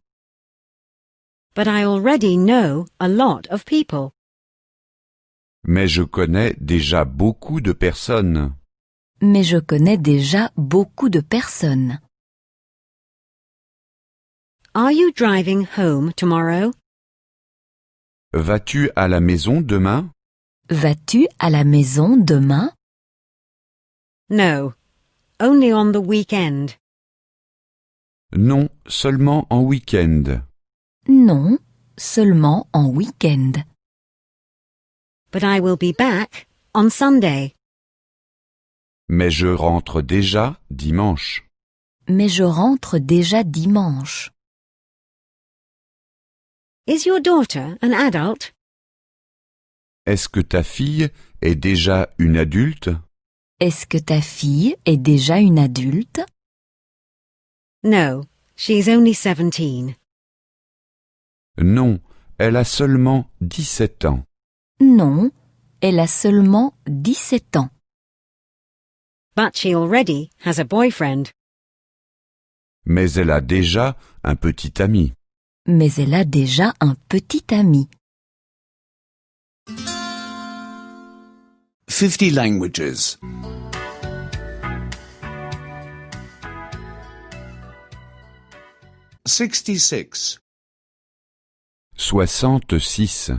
But I already know a lot of people. Mais je connais déjà beaucoup de personnes. Mais je connais déjà beaucoup de personnes. Are you driving home tomorrow? Vas-tu à la maison demain? Vas-tu à la maison demain? No, only on the weekend. Non, seulement en week-end. Non, seulement en week-end. But I will be back on Sunday. Mais je rentre déjà dimanche. Mais je rentre déjà dimanche. Is your daughter an adult? Est-ce que ta fille est déjà une adulte? Est-ce que ta fille est déjà une adulte? No, she's only 17. Non, elle a seulement 17 ans. Non, elle a seulement 17 ans. But she already has a boyfriend. Mais elle a déjà un petit ami. Mais elle a déjà un petit ami. 50 languages. 66. 66.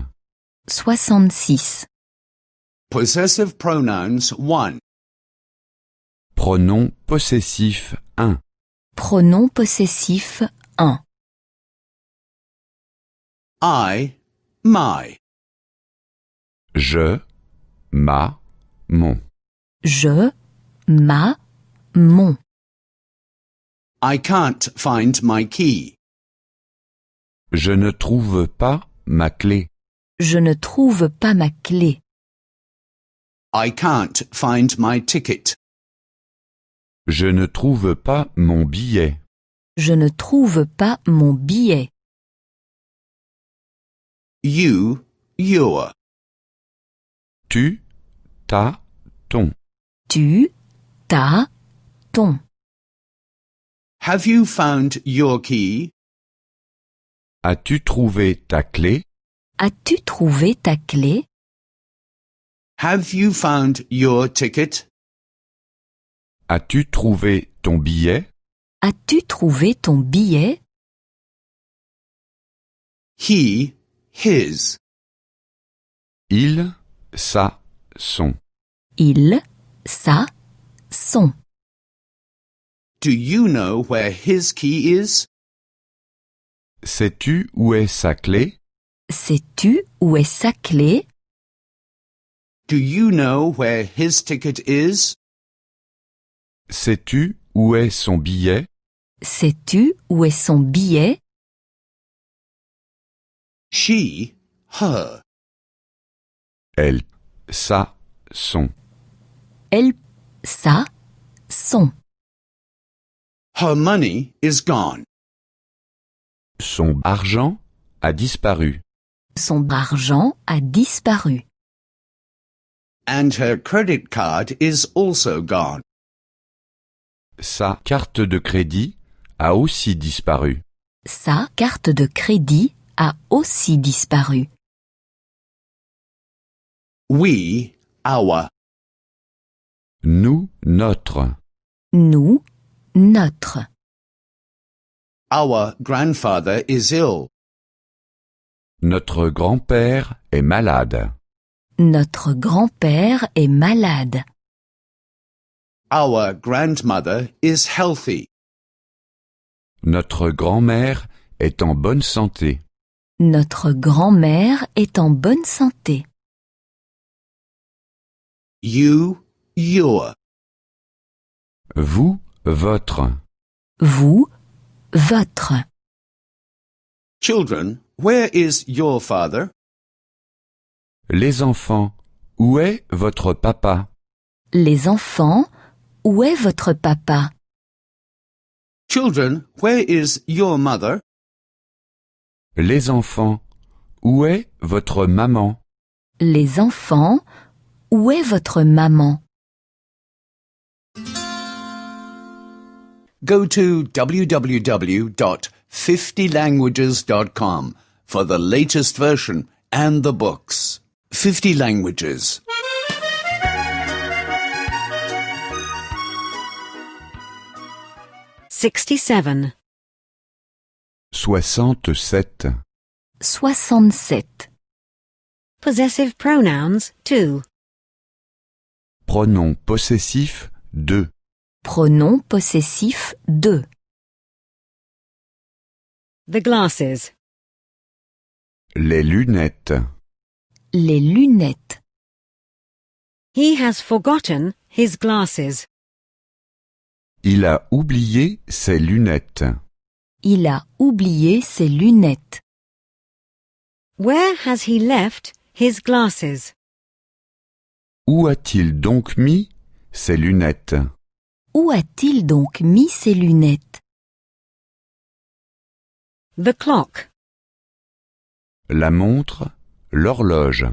66. Possessive pronouns 1. Pronom possessif 1. Pronom possessif 1. I, my. Je, ma, mon. Je, ma, mon. I can't find my key. Je ne trouve pas ma clé. Je ne trouve pas ma clé. I can't find my ticket. Je ne trouve pas mon billet. Je ne trouve pas mon billet. You, your. Tu, ta, ton. Tu, ta, ton. Have you found your key? As-tu trouvé ta clé? As-tu trouvé ta clé? Have you found your ticket? As-tu trouvé ton billet? As-tu trouvé ton billet? He, his. Il, sa, son. Il, sa, son. Do you know where his key is? Sais-tu où est sa clé? Sais-tu où est sa clé? Do you know where his ticket is? Sais-tu où est son billet? Sais-tu où est son billet? She, her. Elle, sa, son. Elle, sa, son. Her money is gone. Son argent a disparu. Son argent a disparu. And her credit card is also gone. Sa carte de crédit a aussi disparu. Sa carte de crédit a aussi disparu. We, our. Nous, notre. Nous, notre. Our grandfather is ill. Notre grand-père est malade. Notre grand-père est malade. Our grandmother is healthy. Notre grand-mère est en bonne santé. Notre grand-mère est en bonne santé. You, your. Vous, votre. Vous, votre. Children, where is your father? Les enfants, où est votre papa? Les enfants, où est votre papa? Children, where is your mother? Les enfants, où est votre maman? Les enfants, où est votre maman? Go to www.50languages.com for the latest version and the books. 50 languages. 67. 67. 67. Possessive pronouns 2. Pronom possessif 2. Pronom possessif 2. The glasses. Les lunettes. Les lunettes. He has forgotten his glasses. Il a oublié ses lunettes. Il a oublié ses lunettes. Where has he left his glasses? Où a-t-il donc mis ses lunettes? Où a-t-il donc mis ses lunettes? The clock. La montre, l'horloge.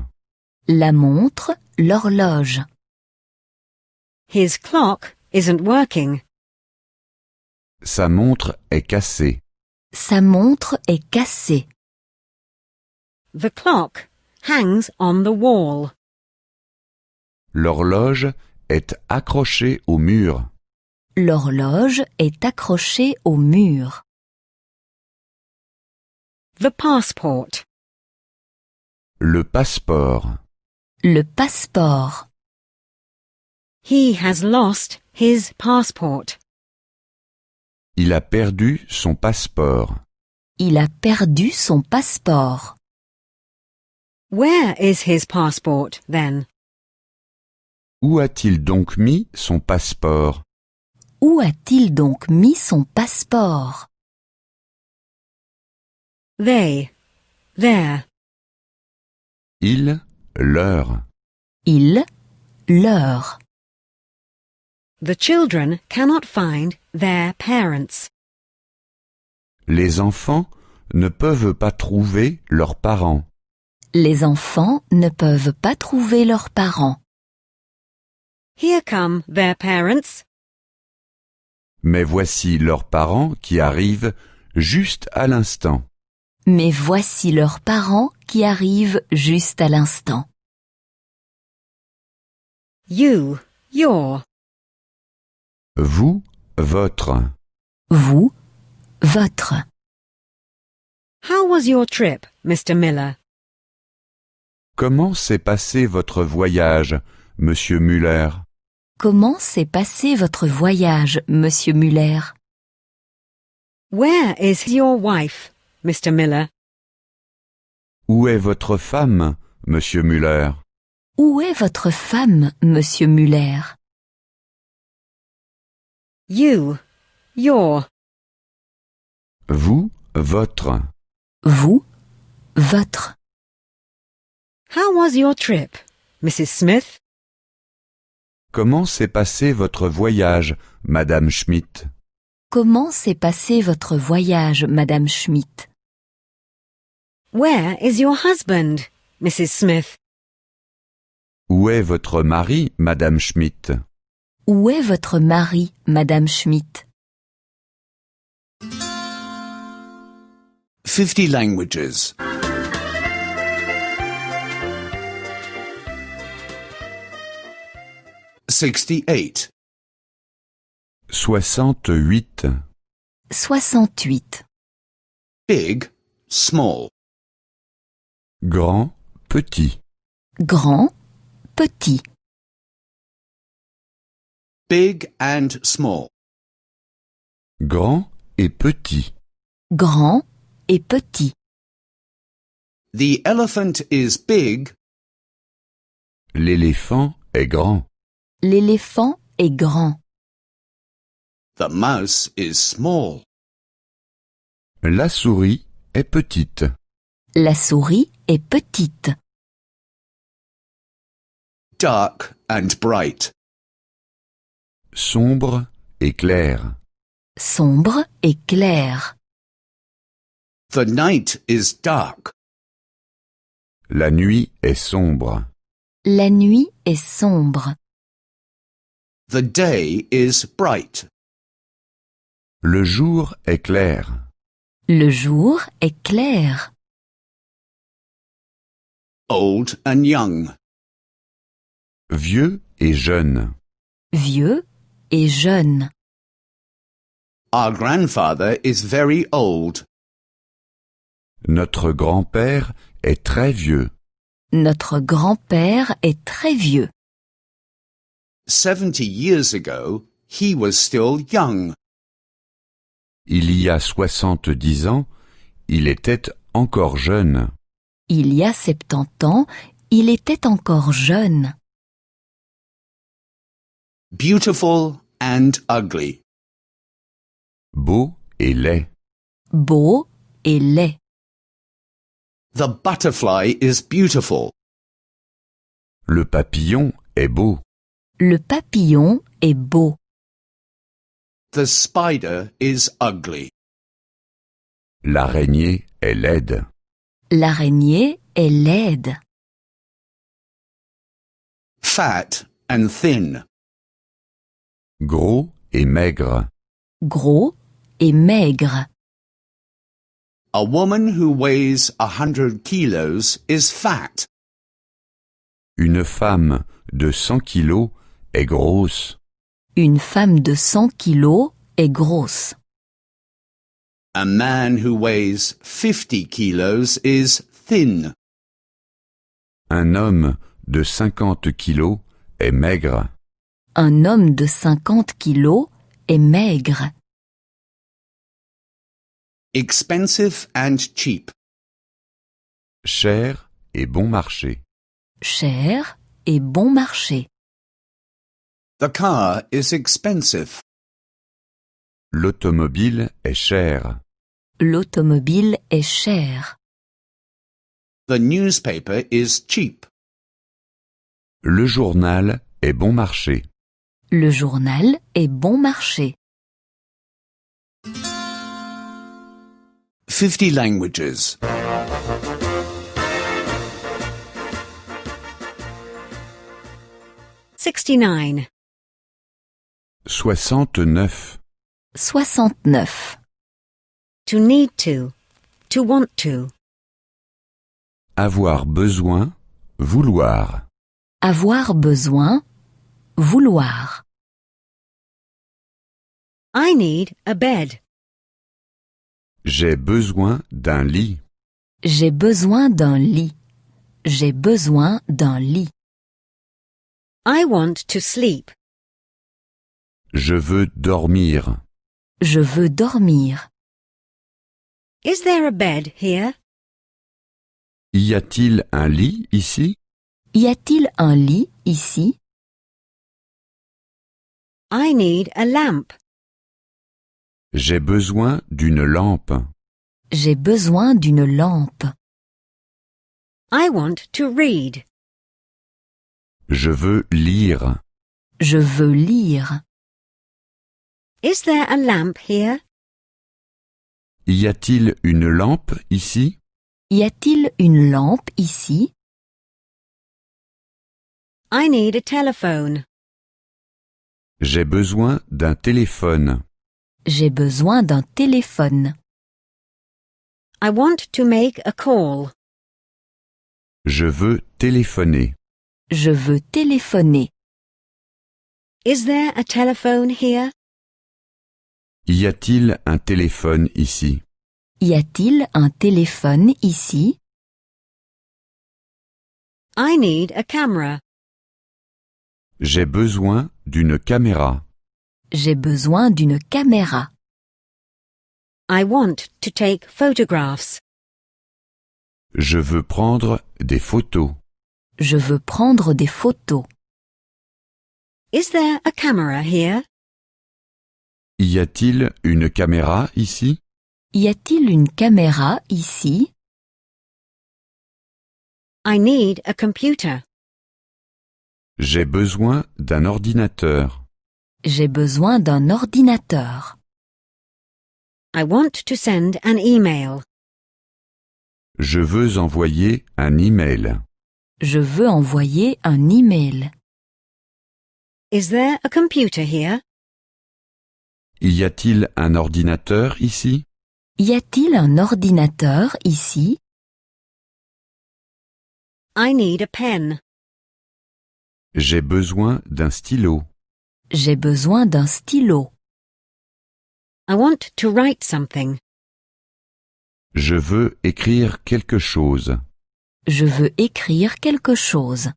La montre, l'horloge. His clock isn't working. Sa montre est cassée. Sa montre est cassée. The clock hangs on the wall. L'horloge est accrochée au mur. L'horloge est accrochée au mur. The passport. Le passeport. Le passeport. He has lost his passport. Il a perdu son passeport. Il a perdu son passeport. Where is his passport, then? Où a-t-il donc mis son passeport? Où a-t-il donc mis son passeport? They. There. Il, leur. Il, leur. The children cannot find their parents. Les enfants ne peuvent pas trouver leurs parents. Les enfants ne peuvent pas trouver leurs parents. Here come their parents. Mais voici leurs parents qui arrivent juste à l'instant. Mais voici leurs parents qui arrivent juste à l'instant. You. Your. Vous, votre. Vous, votre. How was your trip, Mr. Miller? Comment s'est passé votre voyage, Monsieur Muller? Comment s'est passé votre voyage, Monsieur Muller? Where is your wife, Mr. Miller? Où est votre femme, Monsieur Muller? Où est votre femme, Monsieur Muller? You. Your. Vous, votre. Vous, votre. How was your trip, Mrs. Smith? Comment s'est passé votre voyage, Madame Schmidt? Comment s'est passé votre voyage, Madame Schmidt? Where is your husband, Mrs. Smith? Où est votre mari, Madame Schmidt? Où est votre mari, Madame Schmidt? 50 languages. 68. 68. 68. Big, small. grand, petit. Grand, petit. Big and small. Grand et petit. Grand et petit. The elephant is big. L'éléphant est grand. L'éléphant est grand. The mouse is small. La souris est petite. La souris est petite. Dark and bright. Sombre et clair. Sombre et clair. The night is dark. La nuit est sombre. La nuit est sombre. The day is bright. Le jour est clair. Le jour est clair. Old and young. Vieux et jeune. Vieux et jeune. Our grandfather is very old. Notre grand-père est très vieux. Notre grand-père est très vieux. 70 years ago, he was still young. Il y a 70 ans, il était encore jeune. Il y a 70 ans, il était encore jeune. Beautiful and ugly. Beau et laid. Beau et laid. The butterfly is beautiful. Le papillon est beau. Le papillon est beau. The spider is ugly. L'araignée est laide. L'araignée est laide. Fat and thin. Gros et maigre. Gros et maigre. A woman who weighs 100 kilos is fat. Une femme de 100 kilos est grosse. Une femme de 100 kilos est grosse. A man who weighs 50 kilos is thin. Un homme de 50 kilos est maigre. Un homme de 50 kilos est maigre. Expensive and cheap. Cher et bon marché. Cher et bon marché. The car is expensive. L'automobile est chère. L'automobile est chère. The newspaper is cheap. Le journal est bon marché. Le journal est bon marché. 50 languages. 69. 69. 69. To need to want to. Avoir besoin, vouloir. Avoir besoin, vouloir. I need a bed. J'ai besoin d'un lit. J'ai besoin d'un lit. J'ai besoin d'un lit. I want to sleep. Je veux dormir. Je veux dormir. Is there a bed here? Y a-t-il un lit ici? Y a-t-il un lit ici? I need a lamp. J'ai besoin d'une lampe. J'ai besoin d'une lampe. I want to read. Je veux lire. Je veux lire. Is there a lamp here? Y a-t-il une lampe ici? Y a-t-il une lampe ici? I need a telephone. J'ai besoin d'un téléphone. J'ai besoin d'un téléphone. I want to make a call. Je veux téléphoner. Je veux téléphoner. Is there a telephone here? Y a-t-il un téléphone ici? Y a-t-il un téléphone ici? I need a camera. J'ai besoin d'une caméra. J'ai besoin d'une caméra. I want to take photographs. Je veux prendre des photos. Je veux prendre des photos. Is there a camera here? Y a-t-il une caméra ici? Y a-t-il une caméra ici? I need a computer. J'ai besoin d'un ordinateur. J'ai besoin d'un ordinateur. I want to send an email. Je veux envoyer un email. Je veux envoyer un email. Is there a computer here? Y a-t-il un ordinateur ici? Y a-t-il un ordinateur ici? I need a pen. J'ai besoin d'un stylo. J'ai besoin d'un stylo. I want to write something. Je veux écrire quelque chose. Je veux écrire quelque chose.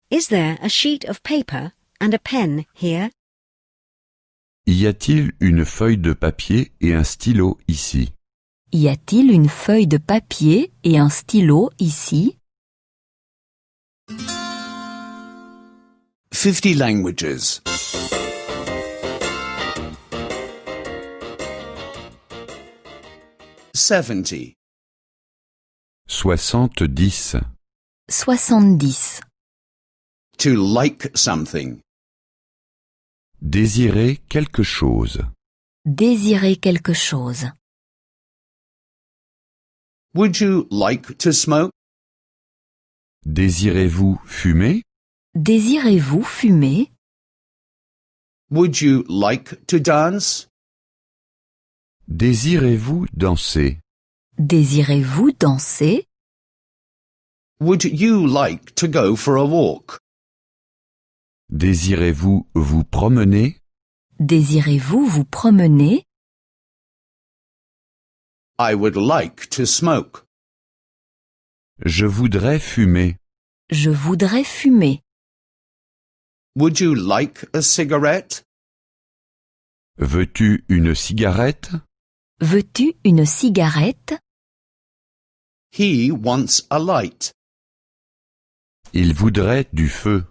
Is there a sheet of paper and a pen here? Y a-t-il une feuille de papier et un stylo ici? Y a-t-il une feuille de papier et un stylo ici? 50 languages. 70. 70. 70. To like something. Désirer quelque chose. Désirer quelque chose. Would you like to smoke? Désirez-vous fumer? Désirez-vous fumer? Would you like to dance? Désirez-vous danser? Désirez-vous danser? Would you like to go for a walk? Désirez-vous vous promener? Désirez-vous vous promener? I would like to smoke. Je voudrais fumer. Je voudrais fumer. Would you like a cigarette? Veux-tu une cigarette? Veux-tu une cigarette? He wants a light. Il voudrait du feu.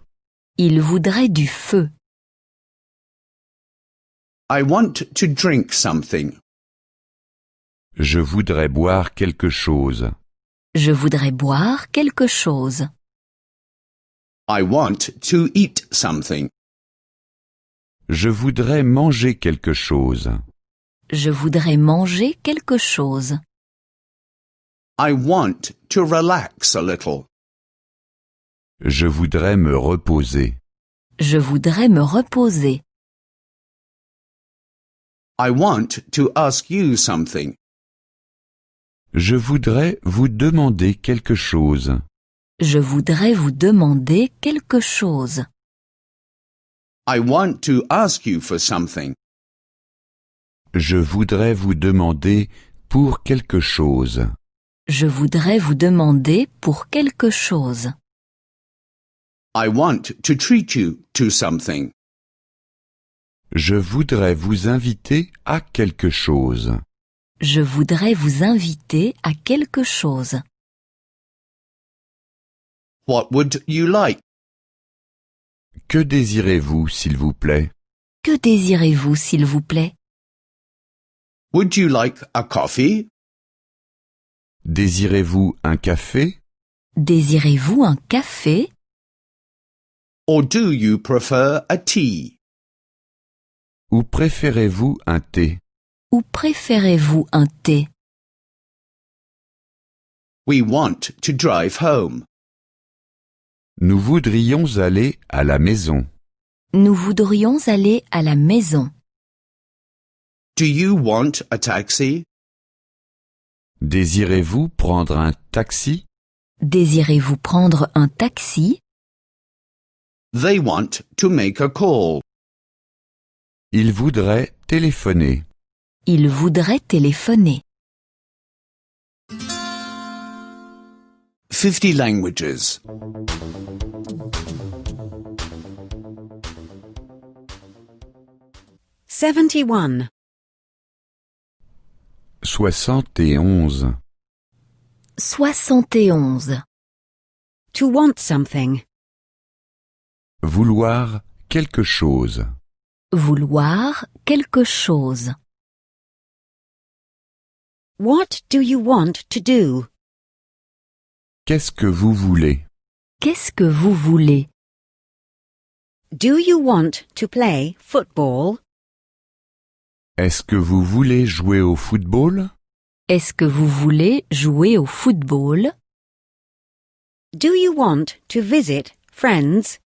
Il voudrait du feu. I want to drink something. Je voudrais boire quelque chose. Je voudrais boire quelque chose. I want to eat something. Je voudrais manger quelque chose. Je voudrais manger quelque chose. I want to relax a little. Je voudrais me reposer. Je voudrais me reposer. I want to ask you something. Je voudrais vous demander quelque chose. Je voudrais vous demander quelque chose. I want to ask you for something. Je voudrais vous demander pour quelque chose. Je voudrais vous demander pour quelque chose. I want to treat you to something. Je voudrais vous inviter à quelque chose. Je voudrais vous inviter à quelque chose. What would you like? Que désirez-vous, s'il vous plaît? Que désirez-vous, s'il vous plaît? Would you like a coffee? Désirez-vous un café? Désirez-vous un café? Or do you prefer a tea? Ou préférez-vous un thé? Ou préférez-vous un thé? We want to drive home. Nous voudrions aller à la maison. Nous voudrions aller à la maison. Do you want a taxi? Désirez-vous prendre un taxi? Désirez-vous prendre un taxi? They want to make a call. Il voudrait téléphoner. Il voudrait téléphoner. 50 languages. 71. 71. 71. To want something. Vouloir quelque chose. Vouloir quelque chose. What do you want to do? Qu'est-ce que vous voulez? Qu'est-ce que vous voulez? Do you want to play football? Est-ce que vous voulez jouer au football? Est-ce que vous voulez jouer au football? Do you want to visit friends?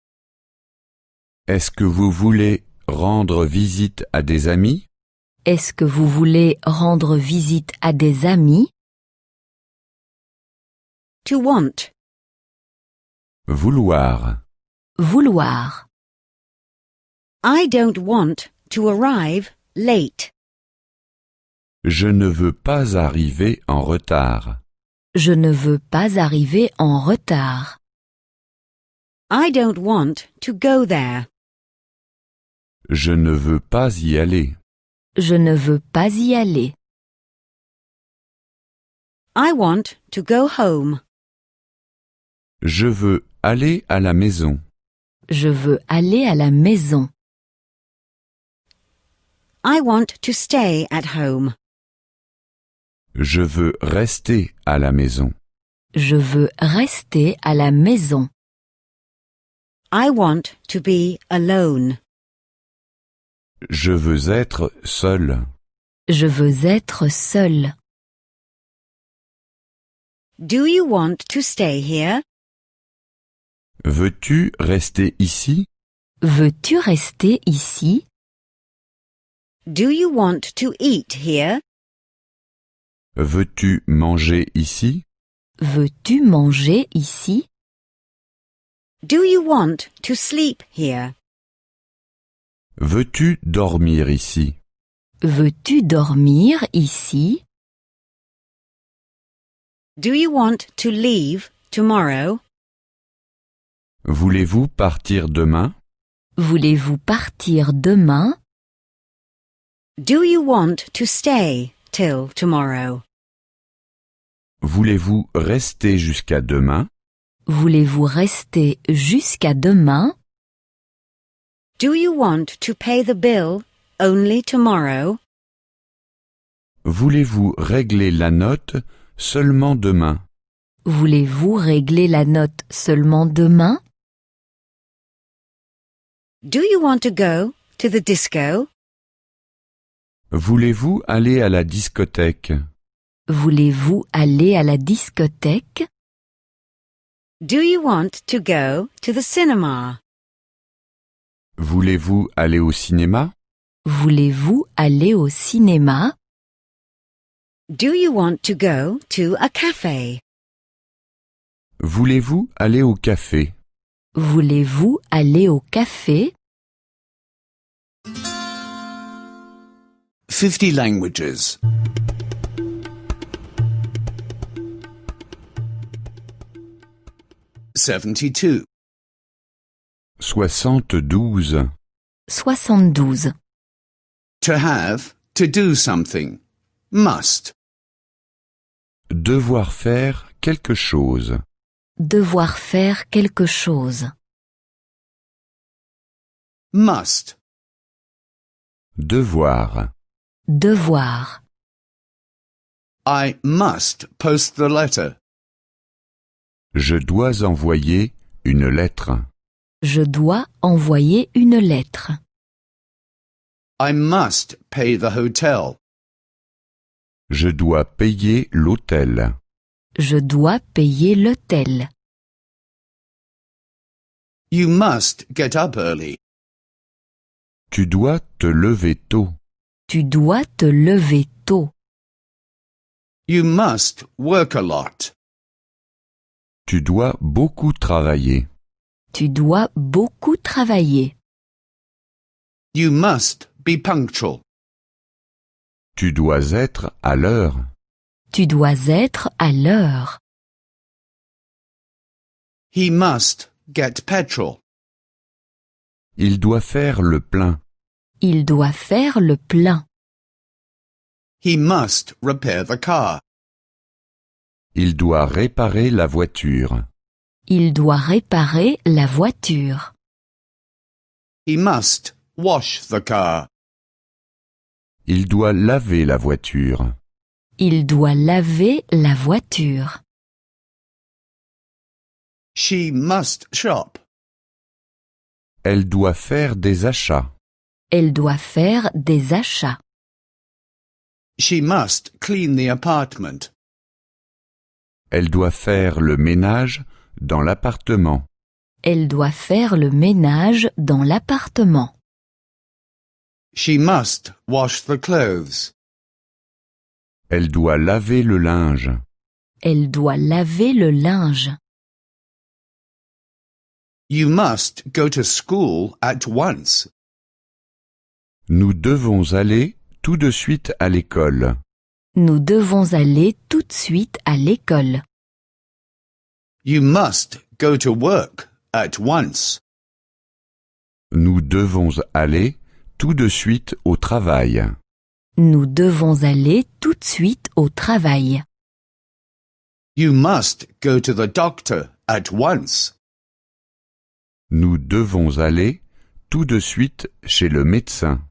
Est-ce que vous voulez rendre visite à des amis? Est-ce que vous voulez rendre visite à des amis? To want. Vouloir. Vouloir. I don't want to arrive late. Je ne veux pas arriver en retard. Je ne veux pas arriver en retard. I don't want to go there. Je ne veux pas y aller. Je ne veux pas y aller. I want to go home. Je veux aller à la maison. Je veux aller à la maison. I want to stay at home. Je veux rester à la maison. Je veux rester à la maison. I want to be alone. Je veux être seul. Je veux être seul. Do you want to stay here? Veux-tu rester ici? Veux-tu rester ici? Do you want to eat here? Veux-tu manger ici? Veux-tu manger ici? Do you want to sleep here? Veux-tu dormir ici? Veux-tu dormir ici? Do you want to leave tomorrow? Voulez-vous partir demain? Voulez-vous partir demain? Do you want to stay till tomorrow? Voulez-vous rester jusqu'à demain? Voulez-vous rester jusqu'à demain? Do you want to pay the bill only tomorrow? Voulez-vous régler la note seulement demain? Voulez-vous régler la note seulement demain? Do you want to go to the disco? Voulez-vous aller à la discothèque? Voulez-vous aller à la discothèque? Do you want to go to the cinema? Voulez-vous aller au cinéma? Voulez-vous aller au cinéma? Do you want to go to a cafe? Voulez-vous aller au café? Voulez-vous aller au café? 50 languages. 72. 72. 72. To have, to do something. Must. Devoir faire quelque chose. Devoir faire quelque chose. Must. Devoir. Devoir. I must post the letter. Je dois envoyer une lettre. Je dois envoyer une lettre. I must pay the hotel. Je dois payer l'hôtel. Je dois payer l'hôtel. You must get up early. Tu dois te lever tôt. Tu dois te lever tôt. You must work a lot. Tu dois beaucoup travailler. Tu dois beaucoup travailler. You must be punctual. Tu dois être à l'heure. Tu dois être à l'heure. He must get petrol. Il doit faire le plein. Il doit faire le plein. He must repair the car. Il doit réparer la voiture. Il doit réparer la voiture. He must wash the car. Il doit laver la voiture. Il doit laver la voiture. She must shop. Elle doit faire des achats. Elle doit faire des achats. She must clean the apartment. Elle doit faire le ménage dans l'appartement. Elle doit faire le ménage dans l'appartement. She must wash the clothes. Elle doit laver le linge. Elle doit laver le linge. You must go to school at once. Nous devons aller tout de suite à l'école. Nous devons aller tout de suite à l'école. You must go to work at once. Nous devons aller tout de suite au travail. Nous devons aller tout de suite au travail. You must go to the doctor at once. Nous devons aller tout de suite chez le médecin.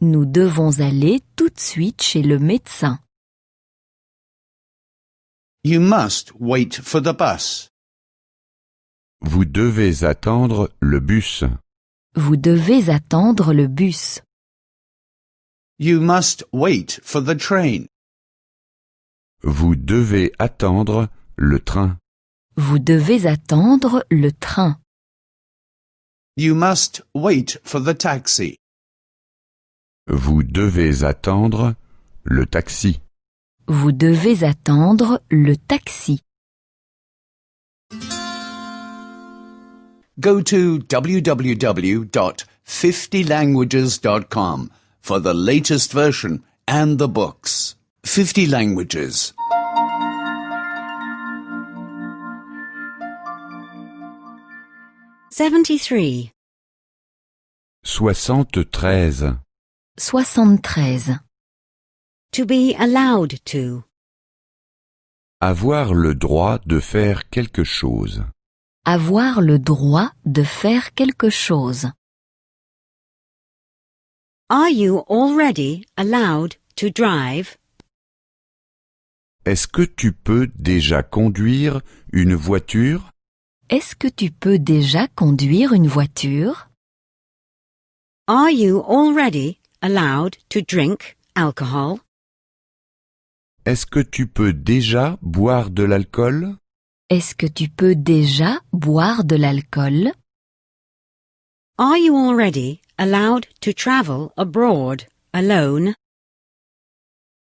Nous devons aller tout de suite chez le médecin. You must wait for the bus. Vous devez attendre le bus. Vous devez attendre le bus. You must wait for the train. Vous devez attendre le train. Vous devez attendre le train. You must wait for the taxi. Vous devez attendre le taxi. Vous devez attendre le taxi. Go to www.50languages.com for the latest version and the books. 50 languages. 73. 73. 73. To be allowed to. Avoir le droit de faire quelque chose. Avoir le droit de faire quelque chose. Are you already allowed to drive? Est-ce que tu peux déjà conduire une voiture? Est-ce que tu peux déjà conduire une voiture? Are you already allowed to drink alcohol? Est-ce que tu peux déjà boire de l'alcool? Est-ce que tu peux déjà boire de l'alcool? Are you already allowed to travel abroad alone?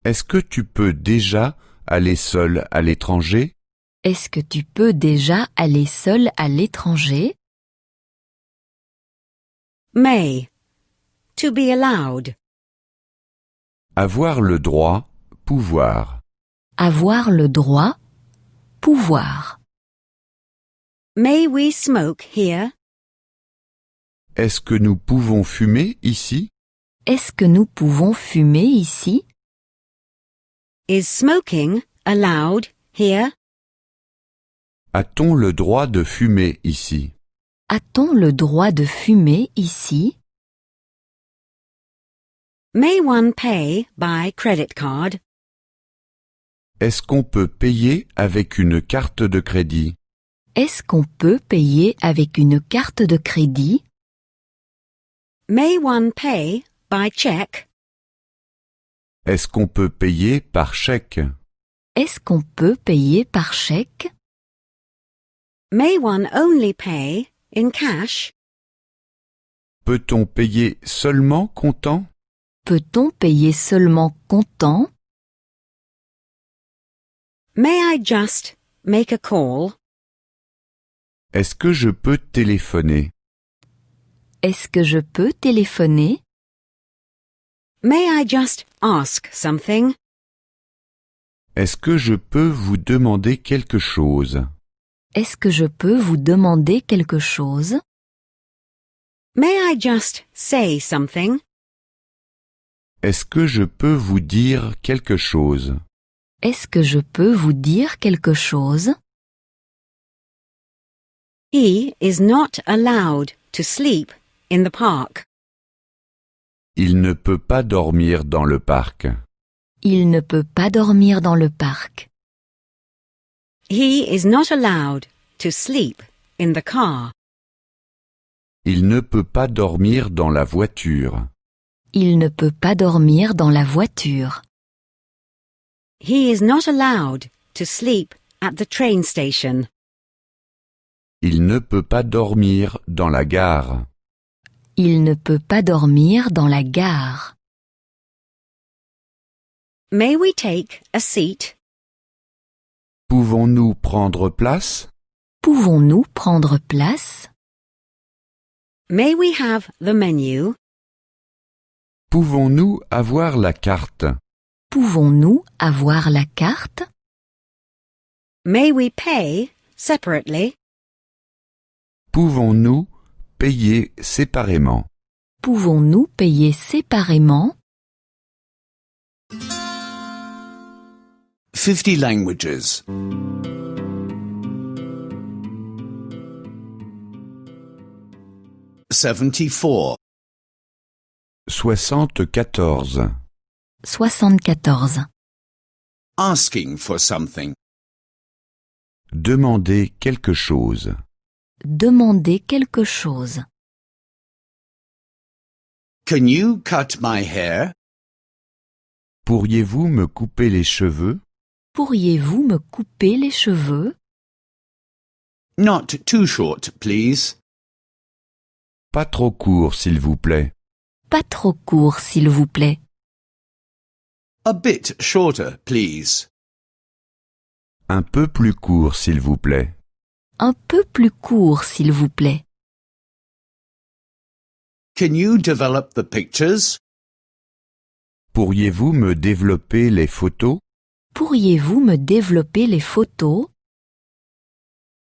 Est-ce que tu peux déjà aller seul à l'étranger? Est-ce que tu peux déjà aller seul à l'étranger? May. To be allowed. Avoir le droit, pouvoir. Avoir le droit, pouvoir. May we smoke here? Est-ce que nous pouvons fumer ici? Est-ce que nous pouvons fumer ici? Is smoking allowed here? A-t-on le droit de fumer ici? A-t-on le droit de fumer ici? May one pay by credit card? Est-ce qu'on peut payer avec une carte de crédit? Est-ce qu'on peut payer avec une carte de crédit? May one pay by check? Est-ce qu'on peut payer par chèque? Est-ce qu'on peut payer par chèque? May one only pay in cash? Peut-on payer seulement comptant? Peut-on payer seulement comptant? May I just make a call? Est-ce que je peux téléphoner? Est-ce que je peux téléphoner? May I just ask something? Est-ce que je peux vous demander quelque chose? Est-ce que je peux vous demander quelque chose? May I just say something? Est-ce que je peux vous dire quelque chose? Est-ce que je peux vous dire quelque chose? He is not allowed to sleep in the park. Il ne peut pas dormir dans le parc. Il ne peut pas dormir dans le parc. He is not allowed to sleep in the car. Il ne peut pas dormir dans la voiture. Il ne peut pas dormir dans la voiture. He is not allowed to sleep at the train station. Il ne peut pas dormir dans la gare. Il ne peut pas dormir dans la gare. May we take a seat? Pouvons-nous prendre place? Pouvons-nous prendre place? May we have the menu? Pouvons-nous avoir la carte? Pouvons-nous avoir la carte? May we pay separately? Pouvons-nous payer séparément? Pouvons-nous payer séparément? 50 languages. 74. 74. 74. Asking for something. Demander quelque chose. Demander quelque chose. Can you cut my hair? Pourriez-vous me couper les cheveux? Pourriez-vous me couper les cheveux? Not too short, please. Pas trop court, s'il vous plaît. Pas trop court, s'il vous plaît. A bit shorter, please. Un peu plus court, s'il vous plaît. Un peu plus court, s'il vous plaît. Can you develop the pictures? Pourriez-vous me développer les photos? Pourriez-vous me développer les photos?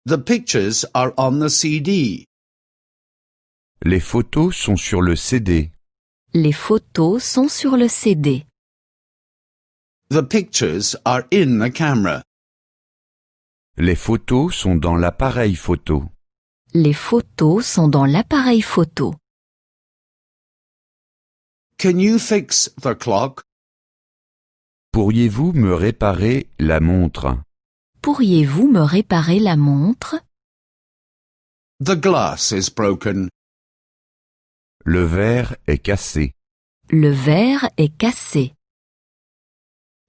The pictures are on the CD. Les photos sont sur le CD. Les photos sont sur le CD. The pictures are in the camera. Les photos sont dans l'appareil photo. Les photos sont dans l'appareil photo. Can you fix the clock? Pourriez-vous me réparer la montre? Pourriez-vous me réparer la montre? The glass is broken. Le verre est cassé. Le verre est cassé.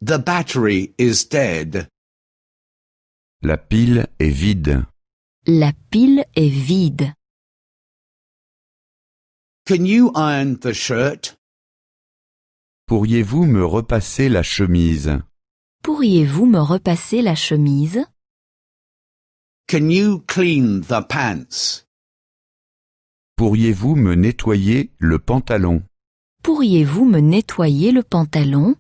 The battery is dead. La pile est vide. La pile est vide. Can you iron the shirt? Pourriez-vous me repasser la chemise? Pourriez-vous me repasser la chemise? Can you clean the pants? Pourriez-vous me nettoyer le pantalon? Pourriez-vous me nettoyer le pantalon?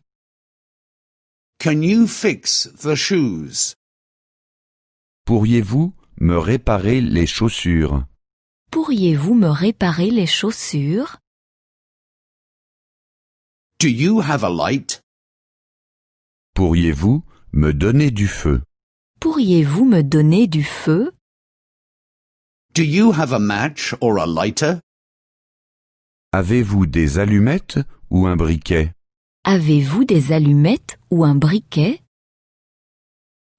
Can you fix the shoes? Pourriez-vous me réparer les chaussures? Pourriez-vous me réparer les chaussures? Do you have a light? Pourriez-vous me donner du feu? Pourriez-vous me donner du feu? Do you have a match or a lighter? Avez-vous des allumettes ou un briquet? Avez-vous des allumettes ou un briquet?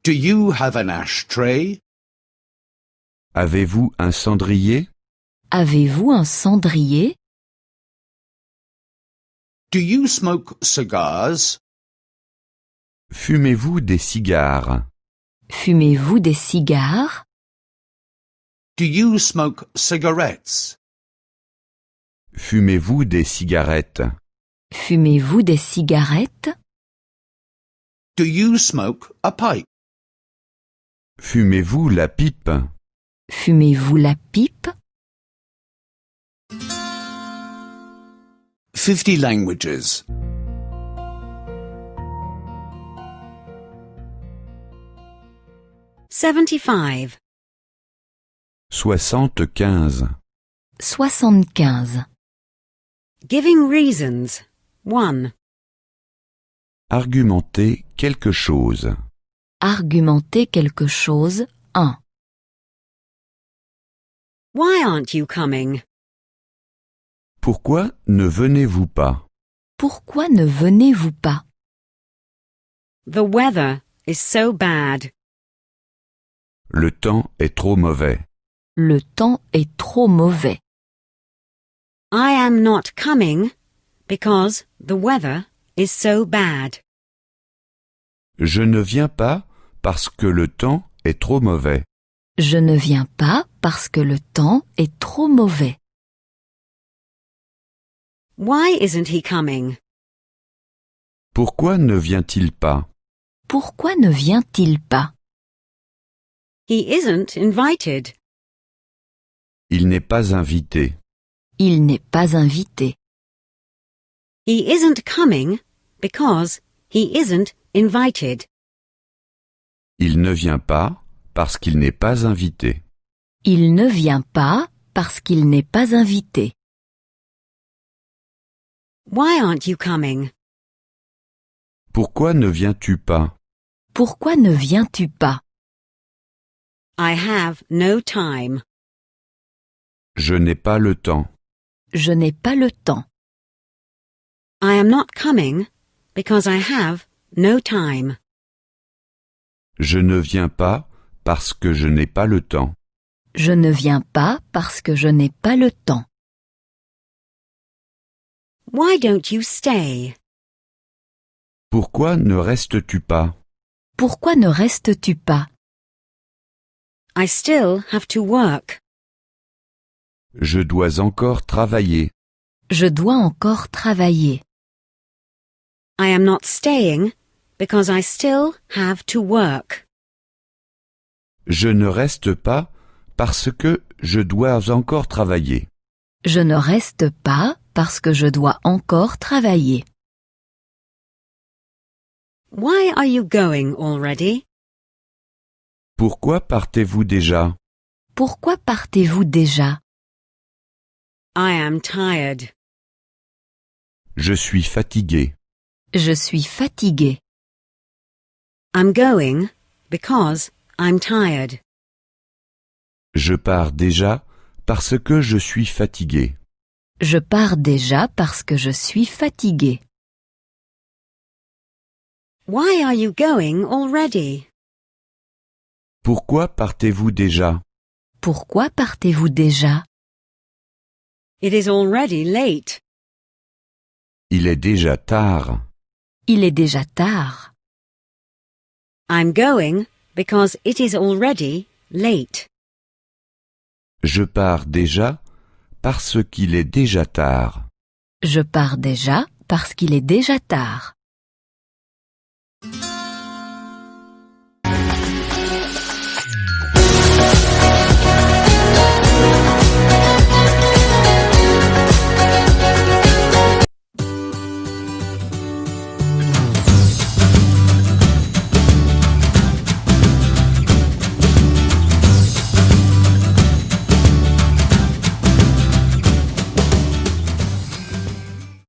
Do you have an ashtray? Avez-vous un cendrier? Avez-vous un cendrier? Do you smoke cigars? Fumez-vous des cigares? Fumez-vous des cigares? Do you smoke cigarettes? Fumez-vous des cigarettes? Fumez-vous des cigarettes? Do you smoke a pipe? Fumez-vous la pipe? Fumez-vous la pipe? 50 languages. 75. 75. 75. Giving reasons. 1. Argumenter quelque chose. Argumenter quelque chose. 1. Why aren't you coming? Pourquoi ne venez-vous pas? Pourquoi ne venez-vous pas? The weather is so bad. Le temps est trop mauvais. Le temps est trop mauvais. I am not coming because the weather is so bad. Je ne viens pas parce que le temps est trop mauvais. Je ne viens pas parce que le temps est trop mauvais. Why isn't he coming? Pourquoi ne vient-il pas? Pourquoi ne vient-il pas? He isn't invited. Il n'est pas invité. Il n'est pas invité. He isn't coming because he isn't invited. Il ne vient pas parce qu'il n'est pas invité. Il ne vient pas parce qu'il n'est pas invité. Why aren't you coming? Pourquoi ne viens-tu pas? Pourquoi ne viens-tu pas? I have no time. Je n'ai pas le temps. Je n'ai pas le temps. I am not coming because I have no time. Je ne viens pas parce que je n'ai pas le temps. Je ne viens pas parce que je n'ai pas le temps. Why don't you stay? Pourquoi ne restes-tu pas? Pourquoi ne restes-tu pas? I still have to work. Je dois encore travailler. Je dois encore travailler. I am not staying because I still have to work. Je ne reste pas parce que je dois encore travailler. Je ne reste pas parce que je dois encore travailler. Why are you going already? Pourquoi partez-vous déjà? Pourquoi partez-vous déjà? I am tired. Je suis fatigué. Je suis fatigué. I'm going because I'm tired. Je pars déjà parce que je suis fatigué. Je pars déjà parce que je suis fatigué. Why are you going already? Pourquoi partez-vous déjà? Pourquoi partez-vous déjà? It is already late. Il est déjà tard. Il est déjà tard. I'm going because it is already late. Je pars déjà parce qu'il est déjà tard. Je pars déjà parce qu'il est déjà tard.